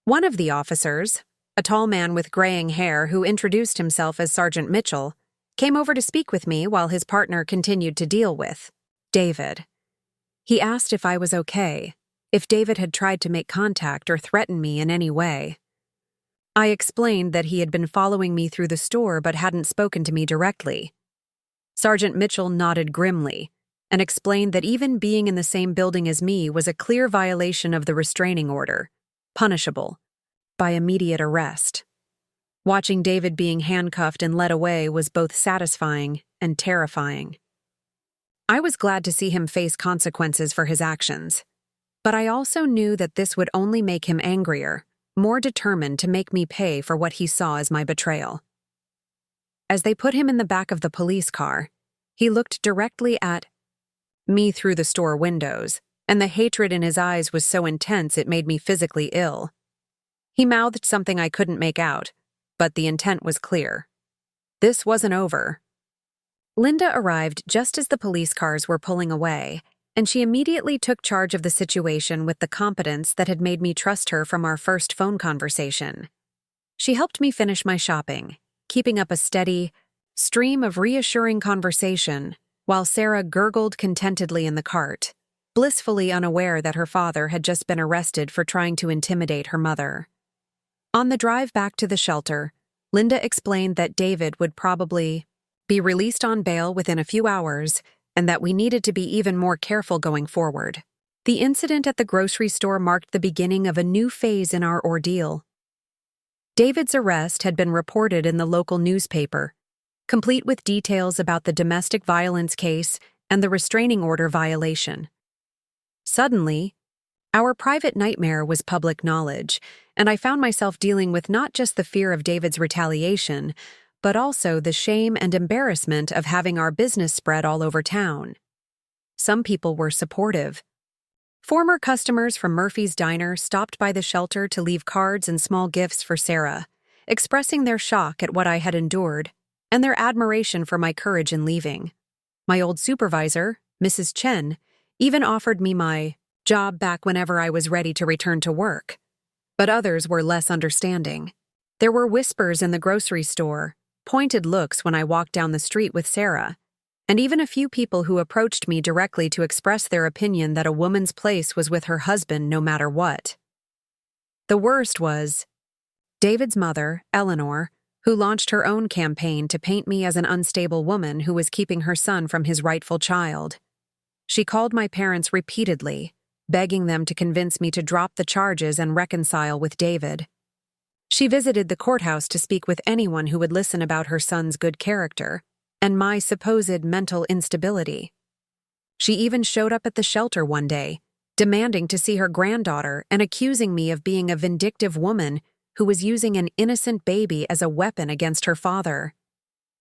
One of the officers, a tall man with graying hair who introduced himself as Sergeant Mitchell, came over to speak with me while his partner continued to deal with David. He asked if I was okay, if David had tried to make contact or threaten me in any way. I explained that he had been following me through the store but hadn't spoken to me directly. Sergeant Mitchell nodded grimly and explained that even being in the same building as me was a clear violation of the restraining order, punishable by immediate arrest. Watching David being handcuffed and led away was both satisfying and terrifying. I was glad to see him face consequences for his actions, but I also knew that this would only make him angrier, more determined to make me pay for what he saw as my betrayal. As they put him in the back of the police car, he looked directly at me through the store windows, and the hatred in his eyes was so intense it made me physically ill. He mouthed something I couldn't make out, but the intent was clear. This wasn't over. Linda arrived just as the police cars were pulling away, and she immediately took charge of the situation with the competence that had made me trust her from our first phone conversation. She helped me finish my shopping, keeping up a steady stream of reassuring conversation while Sarah gurgled contentedly in the cart, blissfully unaware that her father had just been arrested for trying to intimidate her mother. On the drive back to the shelter, Linda explained that David would probably be released on bail within a few hours and that we needed to be even more careful going forward. The incident at the grocery store marked the beginning of a new phase in our ordeal. David's arrest had been reported in the local newspaper, complete with details about the domestic violence case and the restraining order violation. Suddenly, our private nightmare was public knowledge, and I found myself dealing with not just the fear of David's retaliation, but also the shame and embarrassment of having our business spread all over town. Some people were supportive. Former customers from Murphy's Diner stopped by the shelter to leave cards and small gifts for Sarah, expressing their shock at what I had endured and their admiration for my courage in leaving. My old supervisor, Mrs. Chen, even offered me my job back whenever I was ready to return to work. But others were less understanding. There were whispers in the grocery store, pointed looks when I walked down the street with Sarah, and even a few people who approached me directly to express their opinion that a woman's place was with her husband no matter what. The worst was David's mother, Eleanor, who launched her own campaign to paint me as an unstable woman who was keeping her son from his rightful child. She called my parents repeatedly, begging them to convince me to drop the charges and reconcile with David. She visited the courthouse to speak with anyone who would listen about her son's good character and my supposed mental instability. She even showed up at the shelter one day, demanding to see her granddaughter and accusing me of being a vindictive woman who was using an innocent baby as a weapon against her father.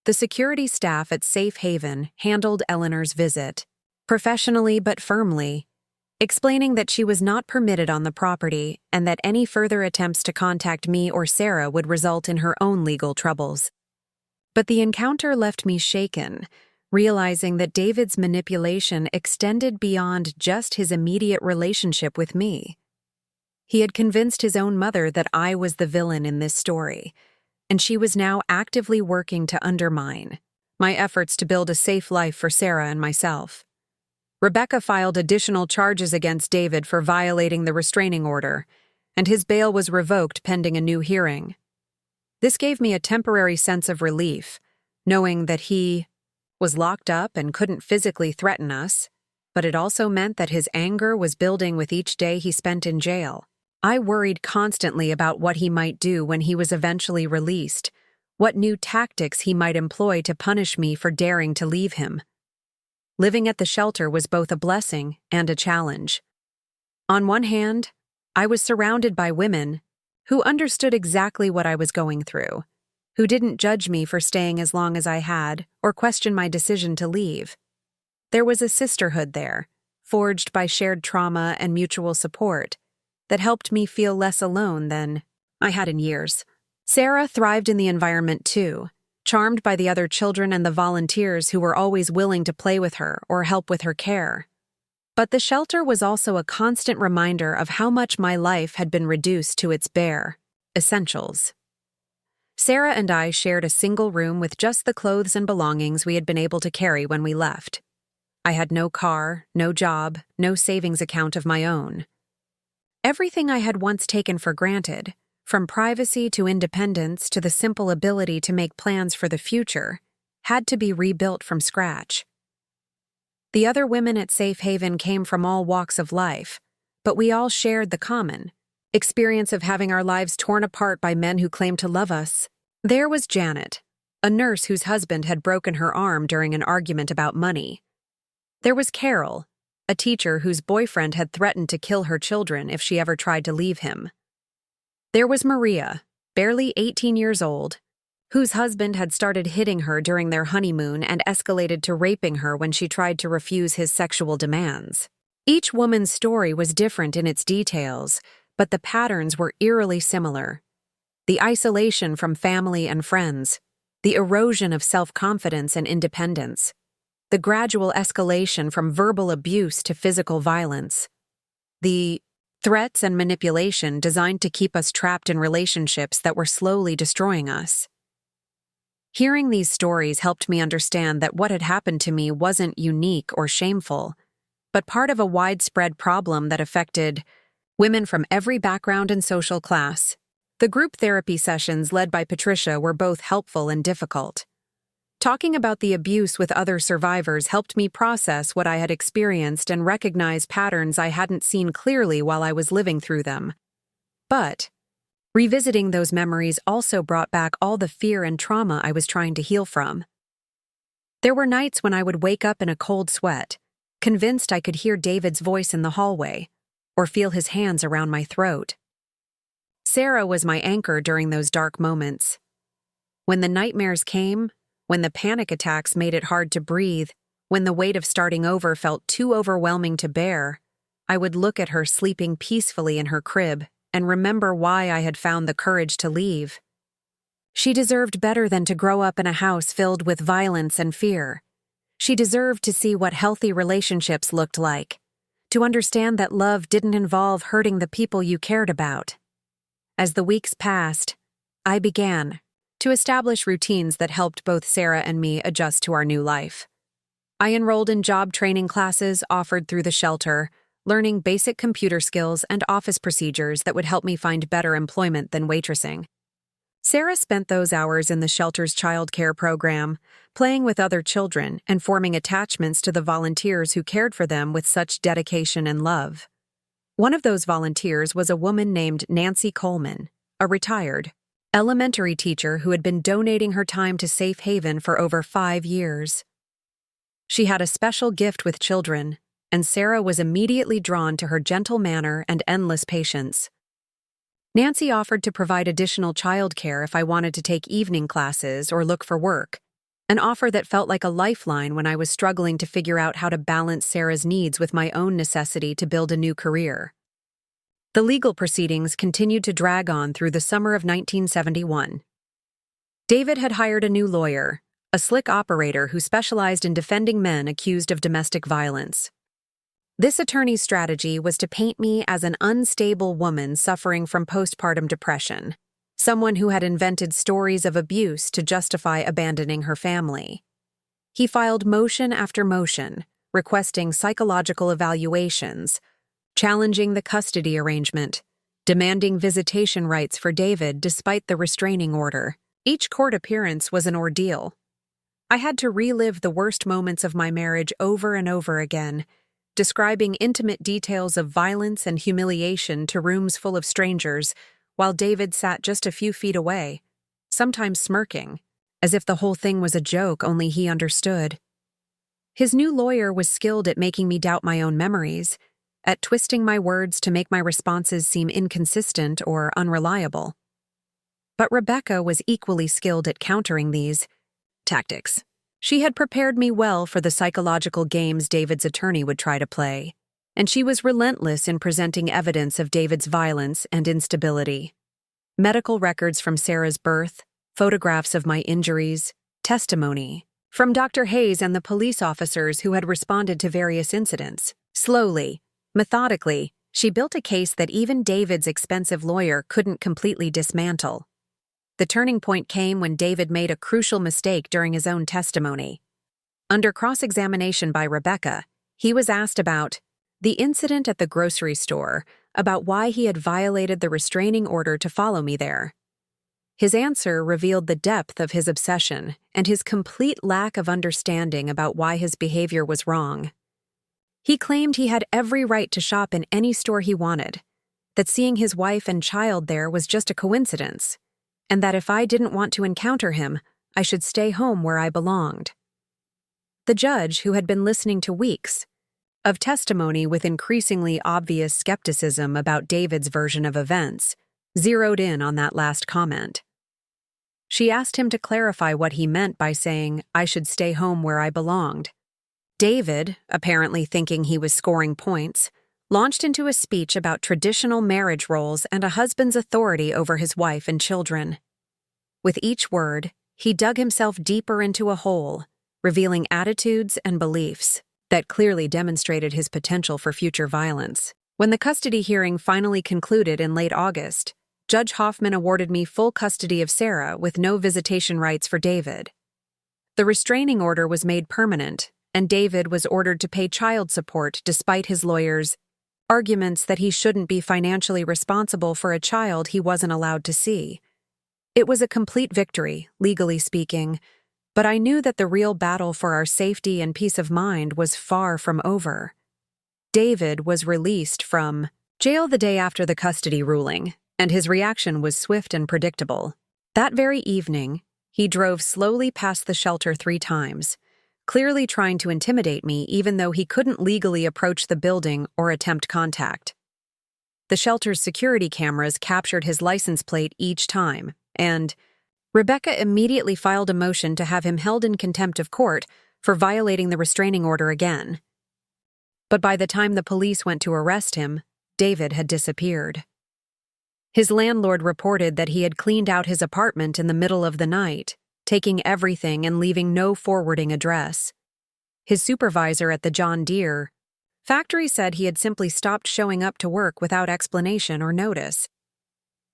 The security staff at Safe Haven handled Eleanor's visit, professionally but firmly, explaining that she was not permitted on the property and that any further attempts to contact me or Sarah would result in her own legal troubles. But the encounter left me shaken, realizing that David's manipulation extended beyond just his immediate relationship with me. He had convinced his own mother that I was the villain in this story, and she was now actively working to undermine my efforts to build a safe life for Sarah and myself. Rebecca filed additional charges against David for violating the restraining order, and his bail was revoked pending a new hearing. This gave me a temporary sense of relief, knowing that he was locked up and couldn't physically threaten us, but it also meant that his anger was building with each day he spent in jail. I worried constantly about what he might do when he was eventually released, what new tactics he might employ to punish me for daring to leave him. Living at the shelter was both a blessing and a challenge. On one hand, I was surrounded by women who understood exactly what I was going through, who didn't judge me for staying as long as I had or question my decision to leave. There was a sisterhood there, forged by shared trauma and mutual support, that helped me feel less alone than I had in years. Sarah thrived in the environment too, charmed by the other children and the volunteers who were always willing to play with her or help with her care. But the shelter was also a constant reminder of how much my life had been reduced to its bare essentials. Sarah and I shared a single room with just the clothes and belongings we had been able to carry when we left. I had no car, no job, no savings account of my own. Everything I had once taken for granted, from privacy to independence to the simple ability to make plans for the future, had to be rebuilt from scratch. The other women at Safe Haven came from all walks of life, but we all shared the common experience of having our lives torn apart by men who claimed to love us. There was Janet, a nurse whose husband had broken her arm during an argument about money. There was Carol, a teacher whose boyfriend had threatened to kill her children if she ever tried to leave him. There was Maria, barely 18 years old, whose husband had started hitting her during their honeymoon and escalated to raping her when she tried to refuse his sexual demands. Each woman's story was different in its details, but the patterns were eerily similar. The isolation from family and friends, the erosion of self-confidence and independence, the gradual escalation from verbal abuse to physical violence, the threats and manipulation designed to keep us trapped in relationships that were slowly destroying us. Hearing these stories helped me understand that what had happened to me wasn't unique or shameful, but part of a widespread problem that affected women from every background and social class. The group therapy sessions led by Patricia were both helpful and difficult. Talking about the abuse with other survivors helped me process what I had experienced and recognize patterns I hadn't seen clearly while I was living through them. But revisiting those memories also brought back all the fear and trauma I was trying to heal from. There were nights when I would wake up in a cold sweat, convinced I could hear David's voice in the hallway, or feel his hands around my throat. Sarah was my anchor during those dark moments. When the nightmares came, when the panic attacks made it hard to breathe, when the weight of starting over felt too overwhelming to bear, I would look at her sleeping peacefully in her crib and remember why I had found the courage to leave. She deserved better than to grow up in a house filled with violence and fear. She deserved to see what healthy relationships looked like, to understand that love didn't involve hurting the people you cared about. As the weeks passed, I began to establish routines that helped both Sarah and me adjust to our new life. I enrolled in job training classes offered through the shelter, learning basic computer skills and office procedures that would help me find better employment than waitressing. Sarah spent those hours in the shelter's childcare program, playing with other children and forming attachments to the volunteers who cared for them with such dedication and love. One of those volunteers was a woman named Nancy Coleman, a retired elementary teacher who had been donating her time to Safe Haven for over 5 years. She had a special gift with children, and Sarah was immediately drawn to her gentle manner and endless patience. Nancy offered to provide additional childcare if I wanted to take evening classes or look for work, an offer that felt like a lifeline when I was struggling to figure out how to balance Sarah's needs with my own necessity to build a new career. The legal proceedings continued to drag on through the summer of 1971. David had hired a new lawyer, a slick operator who specialized in defending men accused of domestic violence. This attorney's strategy was to paint me as an unstable woman suffering from postpartum depression, someone who had invented stories of abuse to justify abandoning her family. He filed motion after motion, requesting psychological evaluations, challenging the custody arrangement, demanding visitation rights for David despite the restraining order. Each court appearance was an ordeal. I had to relive the worst moments of my marriage over and over again, describing intimate details of violence and humiliation to rooms full of strangers, while David sat just a few feet away, sometimes smirking, as if the whole thing was a joke only he understood. His new lawyer was skilled at making me doubt my own memories, at twisting my words to make my responses seem inconsistent or unreliable. But Rebecca was equally skilled at countering these tactics. She had prepared me well for the psychological games David's attorney would try to play, and she was relentless in presenting evidence of David's violence and instability. Medical records from Sarah's birth, photographs of my injuries, testimony from Dr. Hayes and the police officers who had responded to various incidents. Slowly, methodically, she built a case that even David's expensive lawyer couldn't completely dismantle. The turning point came when David made a crucial mistake during his own testimony. Under cross-examination by Rebecca, he was asked about the incident at the grocery store, about why he had violated the restraining order to follow me there. His answer revealed the depth of his obsession and his complete lack of understanding about why his behavior was wrong. He claimed he had every right to shop in any store he wanted, that seeing his wife and child there was just a coincidence, and that if I didn't want to encounter him, I should stay home where I belonged. The judge, who had been listening to weeks of testimony with increasingly obvious skepticism about David's version of events, zeroed in on that last comment. She asked him to clarify what he meant by saying, "I should stay home where I belonged." David, apparently thinking he was scoring points, launched into a speech about traditional marriage roles and a husband's authority over his wife and children. With each word, he dug himself deeper into a hole, revealing attitudes and beliefs that clearly demonstrated his potential for future violence. When the custody hearing finally concluded in late August, Judge Hoffman awarded me full custody of Sarah with no visitation rights for David. The restraining order was made permanent, and David was ordered to pay child support despite his lawyer's arguments that he shouldn't be financially responsible for a child he wasn't allowed to see. It was a complete victory, legally speaking, but I knew that the real battle for our safety and peace of mind was far from over. David was released from jail the day after the custody ruling, and his reaction was swift and predictable. That very evening, he drove slowly past the shelter 3 times, clearly trying to intimidate me even though he couldn't legally approach the building or attempt contact. The shelter's security cameras captured his license plate each time, and Rebecca immediately filed a motion to have him held in contempt of court for violating the restraining order again. But by the time the police went to arrest him, David had disappeared. His landlord reported that he had cleaned out his apartment in the middle of the night, taking everything and leaving no forwarding address. His supervisor at the John Deere factory said he had simply stopped showing up to work without explanation or notice.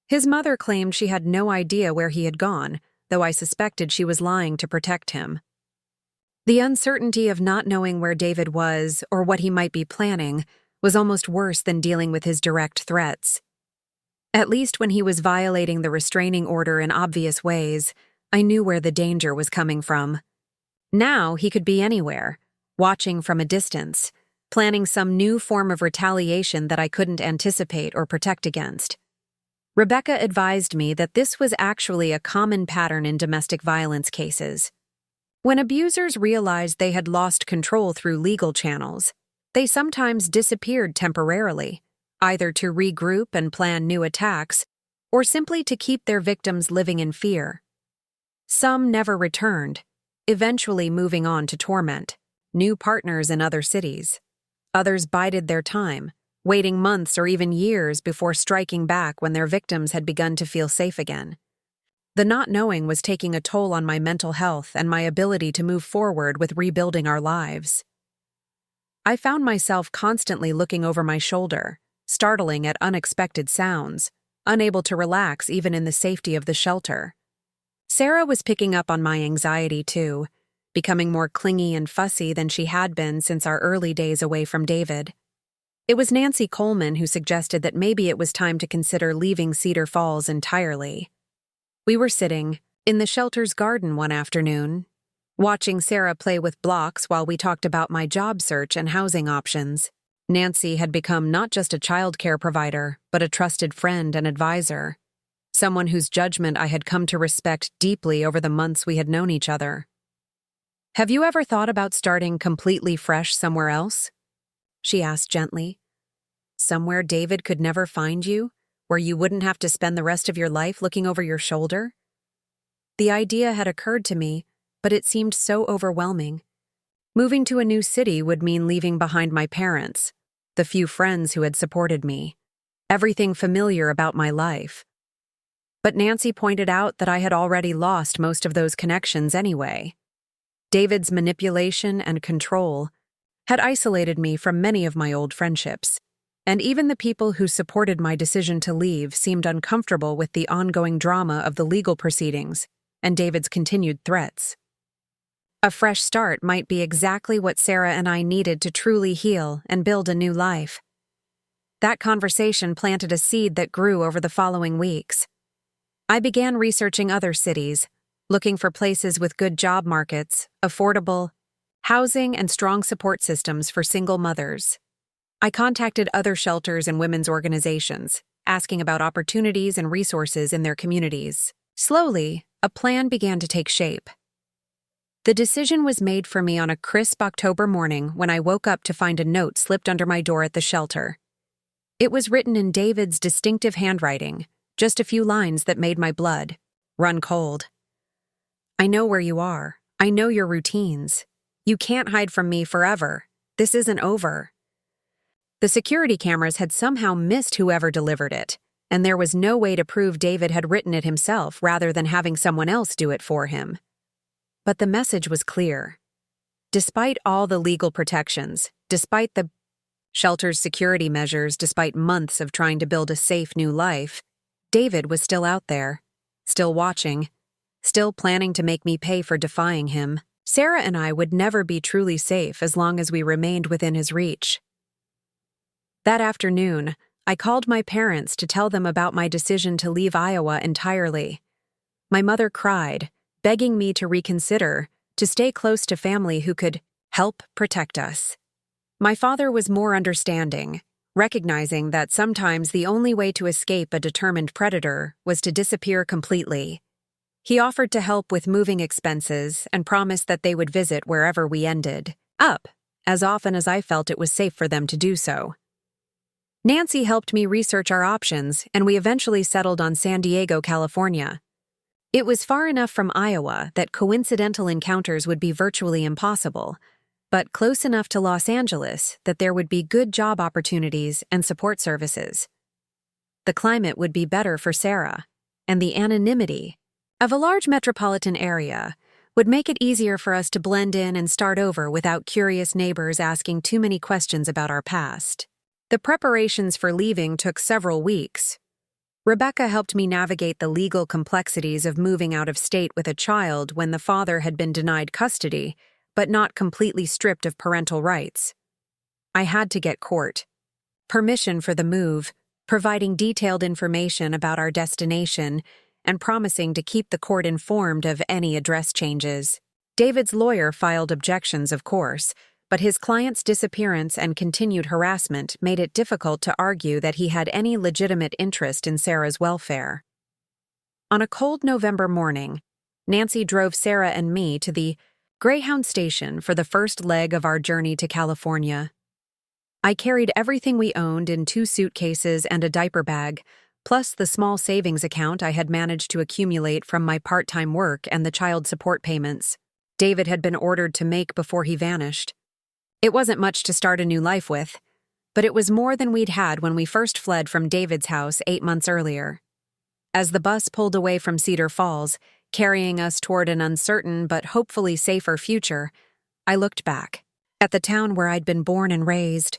His mother claimed she had no idea where he had gone, though I suspected she was lying to protect him. The uncertainty of not knowing where David was or what he might be planning was almost worse than dealing with his direct threats. At least when he was violating the restraining order in obvious ways, I knew where the danger was coming from. Now he could be anywhere, watching from a distance, planning some new form of retaliation that I couldn't anticipate or protect against. Rebecca advised me that this was actually a common pattern in domestic violence cases. When abusers realized they had lost control through legal channels, they sometimes disappeared temporarily, either to regroup and plan new attacks, or simply to keep their victims living in fear. Some never returned, eventually moving on to torment, new partners in other cities. Others bided their time, waiting months or even years before striking back when their victims had begun to feel safe again. The not knowing was taking a toll on my mental health and my ability to move forward with rebuilding our lives. I found myself constantly looking over my shoulder, startling at unexpected sounds, unable to relax even in the safety of the shelter. Sarah was picking up on my anxiety too, becoming more clingy and fussy than she had been since our early days away from David. It was Nancy Coleman who suggested that maybe it was time to consider leaving Cedar Falls entirely. We were sitting in the shelter's garden one afternoon, watching Sarah play with blocks while we talked about my job search and housing options. Nancy had become not just a childcare provider, but a trusted friend and advisor, someone whose judgment I had come to respect deeply over the months we had known each other. "Have you ever thought about starting completely fresh somewhere else?" she asked gently. "Somewhere David could never find you, where you wouldn't have to spend the rest of your life looking over your shoulder?" The idea had occurred to me, but it seemed so overwhelming. Moving to a new city would mean leaving behind my parents, the few friends who had supported me, everything familiar about my life. But Nancy pointed out that I had already lost most of those connections anyway. David's manipulation and control had isolated me from many of my old friendships, and even the people who supported my decision to leave seemed uncomfortable with the ongoing drama of the legal proceedings and David's continued threats. A fresh start might be exactly what Sarah and I needed to truly heal and build a new life. That conversation planted a seed that grew over the following weeks. I began researching other cities, looking for places with good job markets, affordable housing, and strong support systems for single mothers. I contacted other shelters and women's organizations, asking about opportunities and resources in their communities. Slowly, a plan began to take shape. The decision was made for me on a crisp October morning when I woke up to find a note slipped under my door at the shelter. It was written in David's distinctive handwriting, just a few lines that made my blood run cold. I know where you are. I know your routines. You can't hide from me forever. This isn't over. The security cameras had somehow missed whoever delivered it, and there was no way to prove David had written it himself rather than having someone else do it for him. But the message was clear. Despite all the legal protections, despite the shelter's security measures, despite months of trying to build a safe new life, David was still out there, still watching, still planning to make me pay for defying him. Sarah and I would never be truly safe as long as we remained within his reach. That afternoon, I called my parents to tell them about my decision to leave Iowa entirely. My mother cried, begging me to reconsider, to stay close to family who could help protect us. My father was more understanding, recognizing that sometimes the only way to escape a determined predator was to disappear completely. He offered to help with moving expenses and promised that they would visit wherever we ended up, as often as I felt it was safe for them to do so. Nancy helped me research our options, and we eventually settled on San Diego, California. It was far enough from Iowa that coincidental encounters would be virtually impossible, but close enough to Los Angeles that there would be good job opportunities and support services. The climate would be better for Sarah, and the anonymity of a large metropolitan area would make it easier for us to blend in and start over without curious neighbors asking too many questions about our past. The preparations for leaving took several weeks. Rebecca helped me navigate the legal complexities of moving out of state with a child when the father had been denied custody, but not completely stripped of parental rights. I had to get court permission for the move, providing detailed information about our destination, and promising to keep the court informed of any address changes. David's lawyer filed objections, of course, but his client's disappearance and continued harassment made it difficult to argue that he had any legitimate interest in Sarah's welfare. On a cold November morning, Nancy drove Sarah and me to the Greyhound station for the first leg of our journey to California. I carried everything we owned in 2 suitcases and a diaper bag, plus the small savings account I had managed to accumulate from my part-time work and the child support payments David had been ordered to make before he vanished. It wasn't much to start a new life with, but it was more than we'd had when we first fled from David's house 8 months earlier. As the bus pulled away from Cedar Falls, carrying us toward an uncertain but hopefully safer future, I looked back at the town where I'd been born and raised,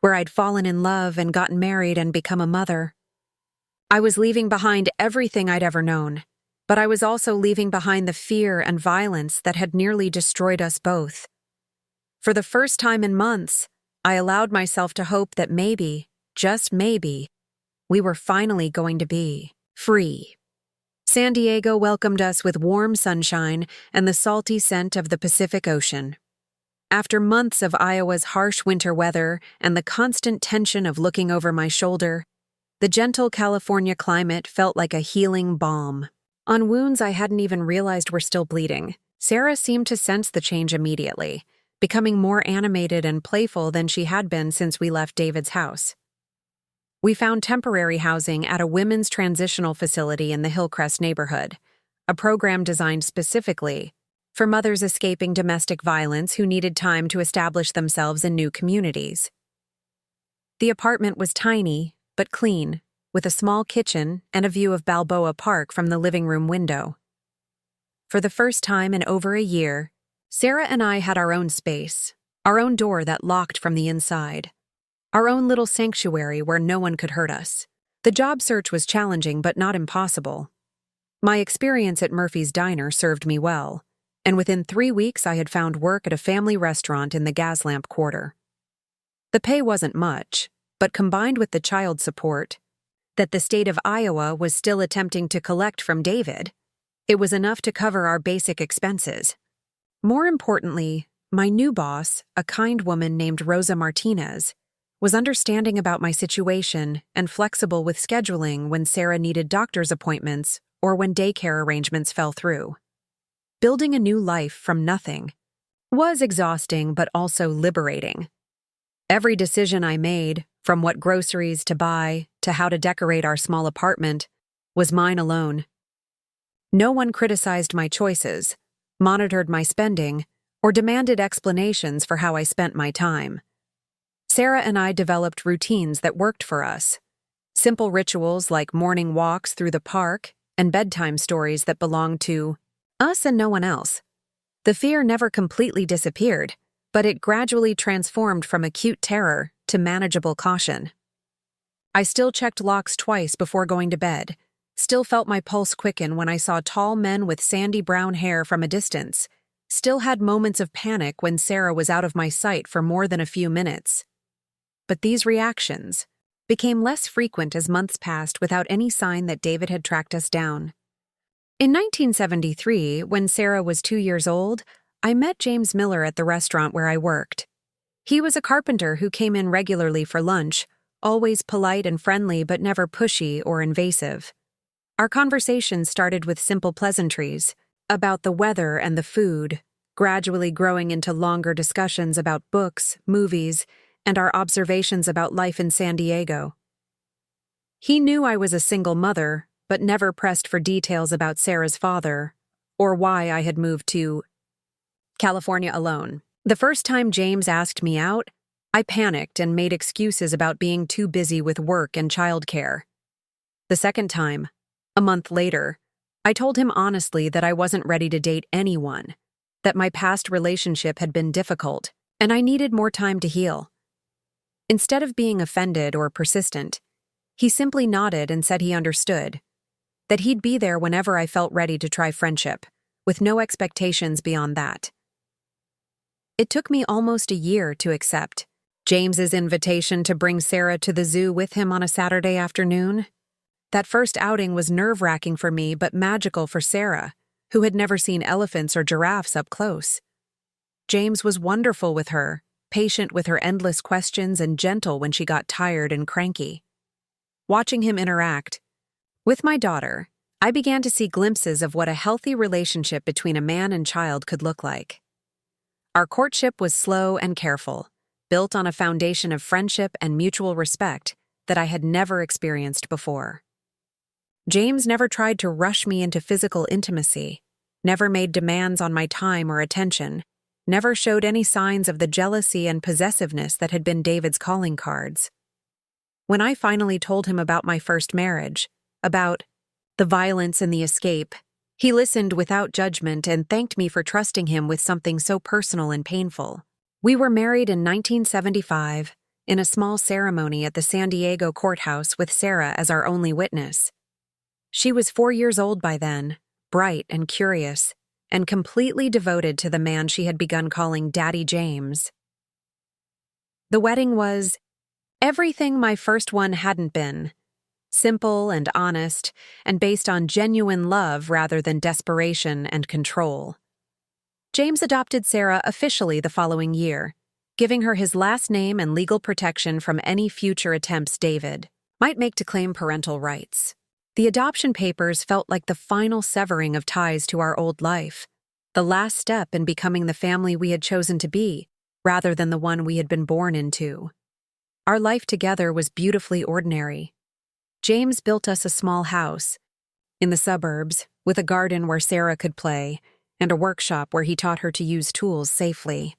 where I'd fallen in love and gotten married and become a mother. I was leaving behind everything I'd ever known, but I was also leaving behind the fear and violence that had nearly destroyed us both. For the first time in months, I allowed myself to hope that maybe, just maybe, we were finally going to be free. San Diego welcomed us with warm sunshine and the salty scent of the Pacific Ocean. After months of Iowa's harsh winter weather and the constant tension of looking over my shoulder, the gentle California climate felt like a healing balm. On wounds I hadn't even realized were still bleeding, Sarah seemed to sense the change immediately, becoming more animated and playful than she had been since we left David's house. We found temporary housing at a women's transitional facility in the Hillcrest neighborhood, a program designed specifically for mothers escaping domestic violence who needed time to establish themselves in new communities. The apartment was tiny, but clean, with a small kitchen and a view of Balboa Park from the living room window. For the first time in over a year, Sarah and I had our own space, our own door that locked from the inside, our own little sanctuary where no one could hurt us. The job search was challenging but not impossible. My experience at Murphy's Diner served me well, and within 3 weeks I had found work at a family restaurant in the Gaslamp Quarter. The pay wasn't much, but combined with the child support that the state of Iowa was still attempting to collect from David, it was enough to cover our basic expenses. More importantly, my new boss, a kind woman named Rosa Martinez, was understanding about my situation and flexible with scheduling when Sarah needed doctor's appointments or when daycare arrangements fell through. Building a new life from nothing was exhausting but also liberating. Every decision I made, from what groceries to buy to how to decorate our small apartment, was mine alone. No one criticized my choices, monitored my spending, or demanded explanations for how I spent my time. Sarah and I developed routines that worked for us. Simple rituals like morning walks through the park and bedtime stories that belonged to us and no one else. The fear never completely disappeared, but it gradually transformed from acute terror to manageable caution. I still checked locks twice before going to bed, still felt my pulse quicken when I saw tall men with sandy brown hair from a distance, still had moments of panic when Sarah was out of my sight for more than a few minutes. But these reactions became less frequent as months passed without any sign that David had tracked us down. In 1973, when Sarah was 2 years old, I met James Miller at the restaurant where I worked. He was a carpenter who came in regularly for lunch, always polite and friendly but never pushy or invasive. Our conversation started with simple pleasantries about the weather and the food, gradually growing into longer discussions about books, movies, and our observations about life in San Diego. He knew I was a single mother, but never pressed for details about Sarah's father, or why I had moved to California alone. The first time James asked me out, I panicked and made excuses about being too busy with work and childcare. The second time, a month later, I told him honestly that I wasn't ready to date anyone, that my past relationship had been difficult, and I needed more time to heal. Instead of being offended or persistent, he simply nodded and said he understood, that he'd be there whenever I felt ready to try friendship, with no expectations beyond that. It took me almost a year to accept James's invitation to bring Sarah to the zoo with him on a Saturday afternoon. That first outing was nerve-wracking for me but magical for Sarah, who had never seen elephants or giraffes up close. James was wonderful with her, patient with her endless questions and gentle when she got tired and cranky. Watching him interact with my daughter, I began to see glimpses of what a healthy relationship between a man and child could look like. Our courtship was slow and careful, built on a foundation of friendship and mutual respect that I had never experienced before. James never tried to rush me into physical intimacy, never made demands on my time or attention, never showed any signs of the jealousy and possessiveness that had been David's calling cards. When I finally told him about my first marriage, about the violence and the escape, he listened without judgment and thanked me for trusting him with something so personal and painful. We were married in 1975, in a small ceremony at the San Diego courthouse with Sarah as our only witness. She was 4 years old by then, bright and curious, and completely devoted to the man she had begun calling Daddy James. The wedding was everything my first one hadn't been. Simple and honest, and based on genuine love rather than desperation and control. James adopted Sarah officially the following year, giving her his last name and legal protection from any future attempts David might make to claim parental rights. The adoption papers felt like the final severing of ties to our old life, the last step in becoming the family we had chosen to be, rather than the one we had been born into. Our life together was beautifully ordinary. James built us a small house in the suburbs with a garden where Sarah could play and a workshop where he taught her to use tools safely.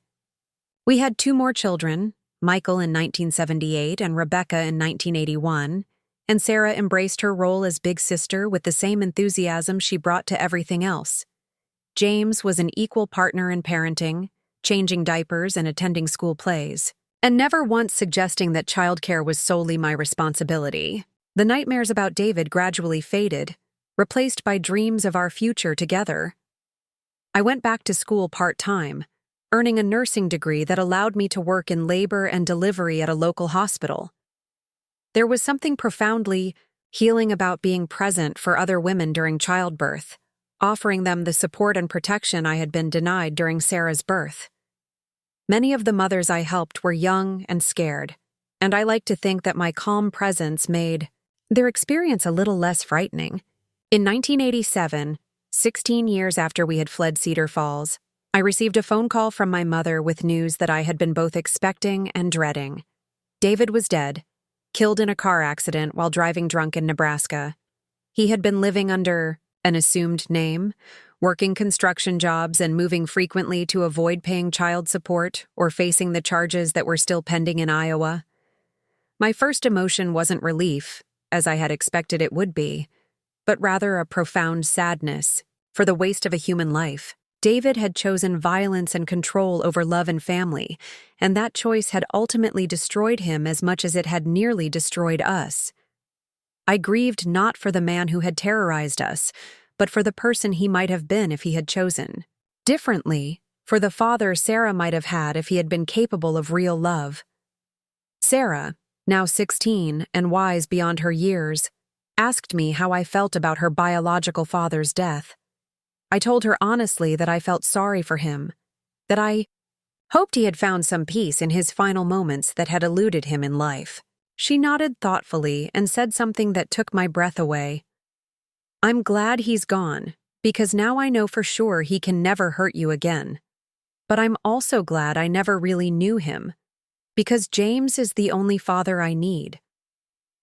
We had 2 more children, Michael in 1978 and Rebecca in 1981, and Sarah embraced her role as big sister with the same enthusiasm she brought to everything else. James was an equal partner in parenting, changing diapers and attending school plays, and never once suggesting that childcare was solely my responsibility. The nightmares about David gradually faded, replaced by dreams of our future together. I went back to school part-time, earning a nursing degree that allowed me to work in labor and delivery at a local hospital. There was something profoundly healing about being present for other women during childbirth, offering them the support and protection I had been denied during Sarah's birth. Many of the mothers I helped were young and scared, and I like to think that my calm presence made their experience a little less frightening. In 1987, 16 years after we had fled Cedar Falls, I received a phone call from my mother with news that I had been both expecting and dreading. David was dead, killed in a car accident while driving drunk in Nebraska. He had been living under an assumed name, working construction jobs and moving frequently to avoid paying child support or facing the charges that were still pending in Iowa. My first emotion wasn't relief, as I had expected it would be, but rather a profound sadness for the waste of a human life. David had chosen violence and control over love and family, and that choice had ultimately destroyed him as much as it had nearly destroyed us. I grieved not for the man who had terrorized us, but for the person he might have been if he had chosen. Differently, for the father Sarah might have had if he had been capable of real love. Sarah, now 16 and wise beyond her years, asked me how I felt about her biological father's death. I told her honestly that I felt sorry for him, that I hoped he had found some peace in his final moments that had eluded him in life. She nodded thoughtfully and said something that took my breath away. "I'm glad he's gone, because now I know for sure he can never hurt you again. But I'm also glad I never really knew him, because James is the only father I need."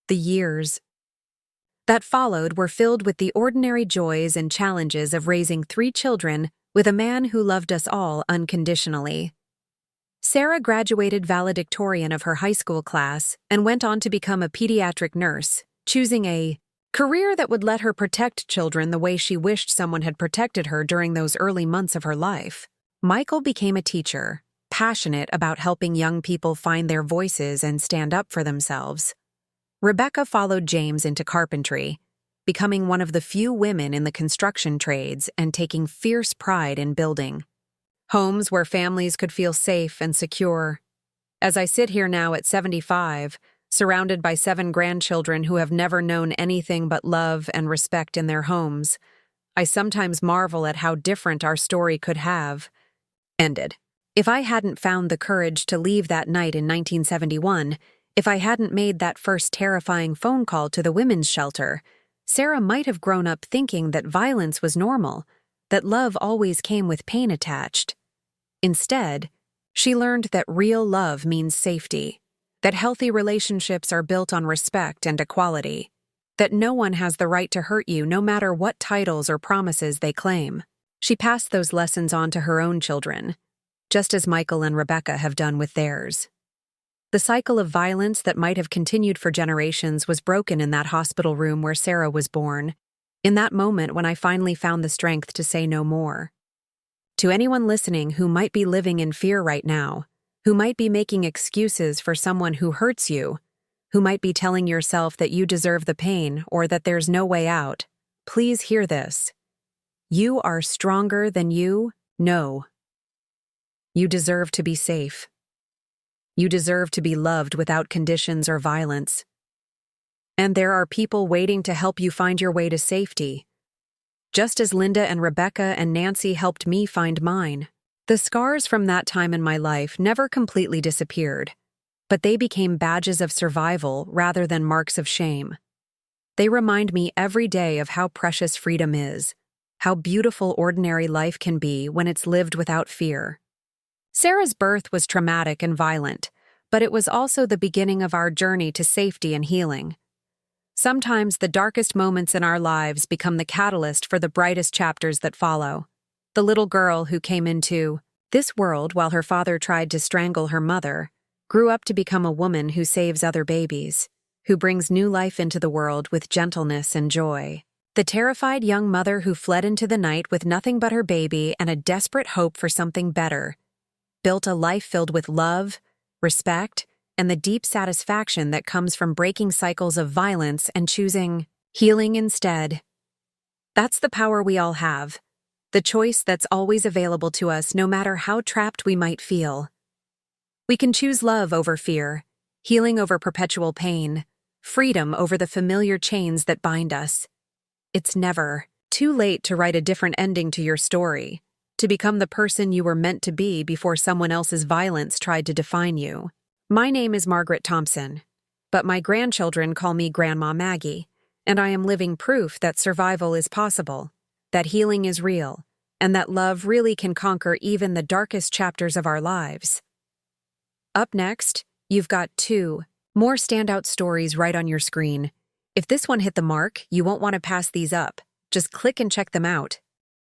The years that followed were filled with the ordinary joys and challenges of raising 3 children with a man who loved us all unconditionally. Sarah graduated valedictorian of her high school class and went on to become a pediatric nurse, choosing a career that would let her protect children the way she wished someone had protected her during those early months of her life. Michael became a teacher, passionate about helping young people find their voices and stand up for themselves. Rebecca followed James into carpentry, becoming one of the few women in the construction trades and taking fierce pride in building homes where families could feel safe and secure. As I sit here now at 75, surrounded by 7 grandchildren who have never known anything but love and respect in their homes, I sometimes marvel at how different our story could have ended. If I hadn't found the courage to leave that night in 1971, if I hadn't made that first terrifying phone call to the women's shelter, Sarah might have grown up thinking that violence was normal, that love always came with pain attached. Instead, she learned that real love means safety, that healthy relationships are built on respect and equality, that no one has the right to hurt you no matter what titles or promises they claim. She passed those lessons on to her own children, just as Michael and Rebecca have done with theirs. The cycle of violence that might have continued for generations was broken in that hospital room where Sarah was born, in that moment when I finally found the strength to say no more. To anyone listening who might be living in fear right now, who might be making excuses for someone who hurts you, who might be telling yourself that you deserve the pain or that there's no way out, please hear this. You are stronger than you know. You deserve to be safe. You deserve to be loved without conditions or violence. And there are people waiting to help you find your way to safety, just as Linda and Rebecca and Nancy helped me find mine. The scars from that time in my life never completely disappeared, but they became badges of survival rather than marks of shame. They remind me every day of how precious freedom is, how beautiful ordinary life can be when it's lived without fear. Sarah's birth was traumatic and violent, but it was also the beginning of our journey to safety and healing. Sometimes the darkest moments in our lives become the catalyst for the brightest chapters that follow. The little girl who came into this world while her father tried to strangle her mother grew up to become a woman who saves other babies, who brings new life into the world with gentleness and joy. The terrified young mother who fled into the night with nothing but her baby and a desperate hope for something better built a life filled with love, respect, and the deep satisfaction that comes from breaking cycles of violence and choosing healing instead. That's the power we all have, the choice that's always available to us no matter how trapped we might feel. We can choose love over fear, healing over perpetual pain, freedom over the familiar chains that bind us. It's never too late to write a different ending to your story, to become the person you were meant to be before someone else's violence tried to define you. My name is Margaret Thompson, but my grandchildren call me Grandma Maggie, and I am living proof that survival is possible, that healing is real, and that love really can conquer even the darkest chapters of our lives. Up next, you've got 2 more standout stories right on your screen. If this one hit the mark, you won't want to pass these up. Just click and check them out.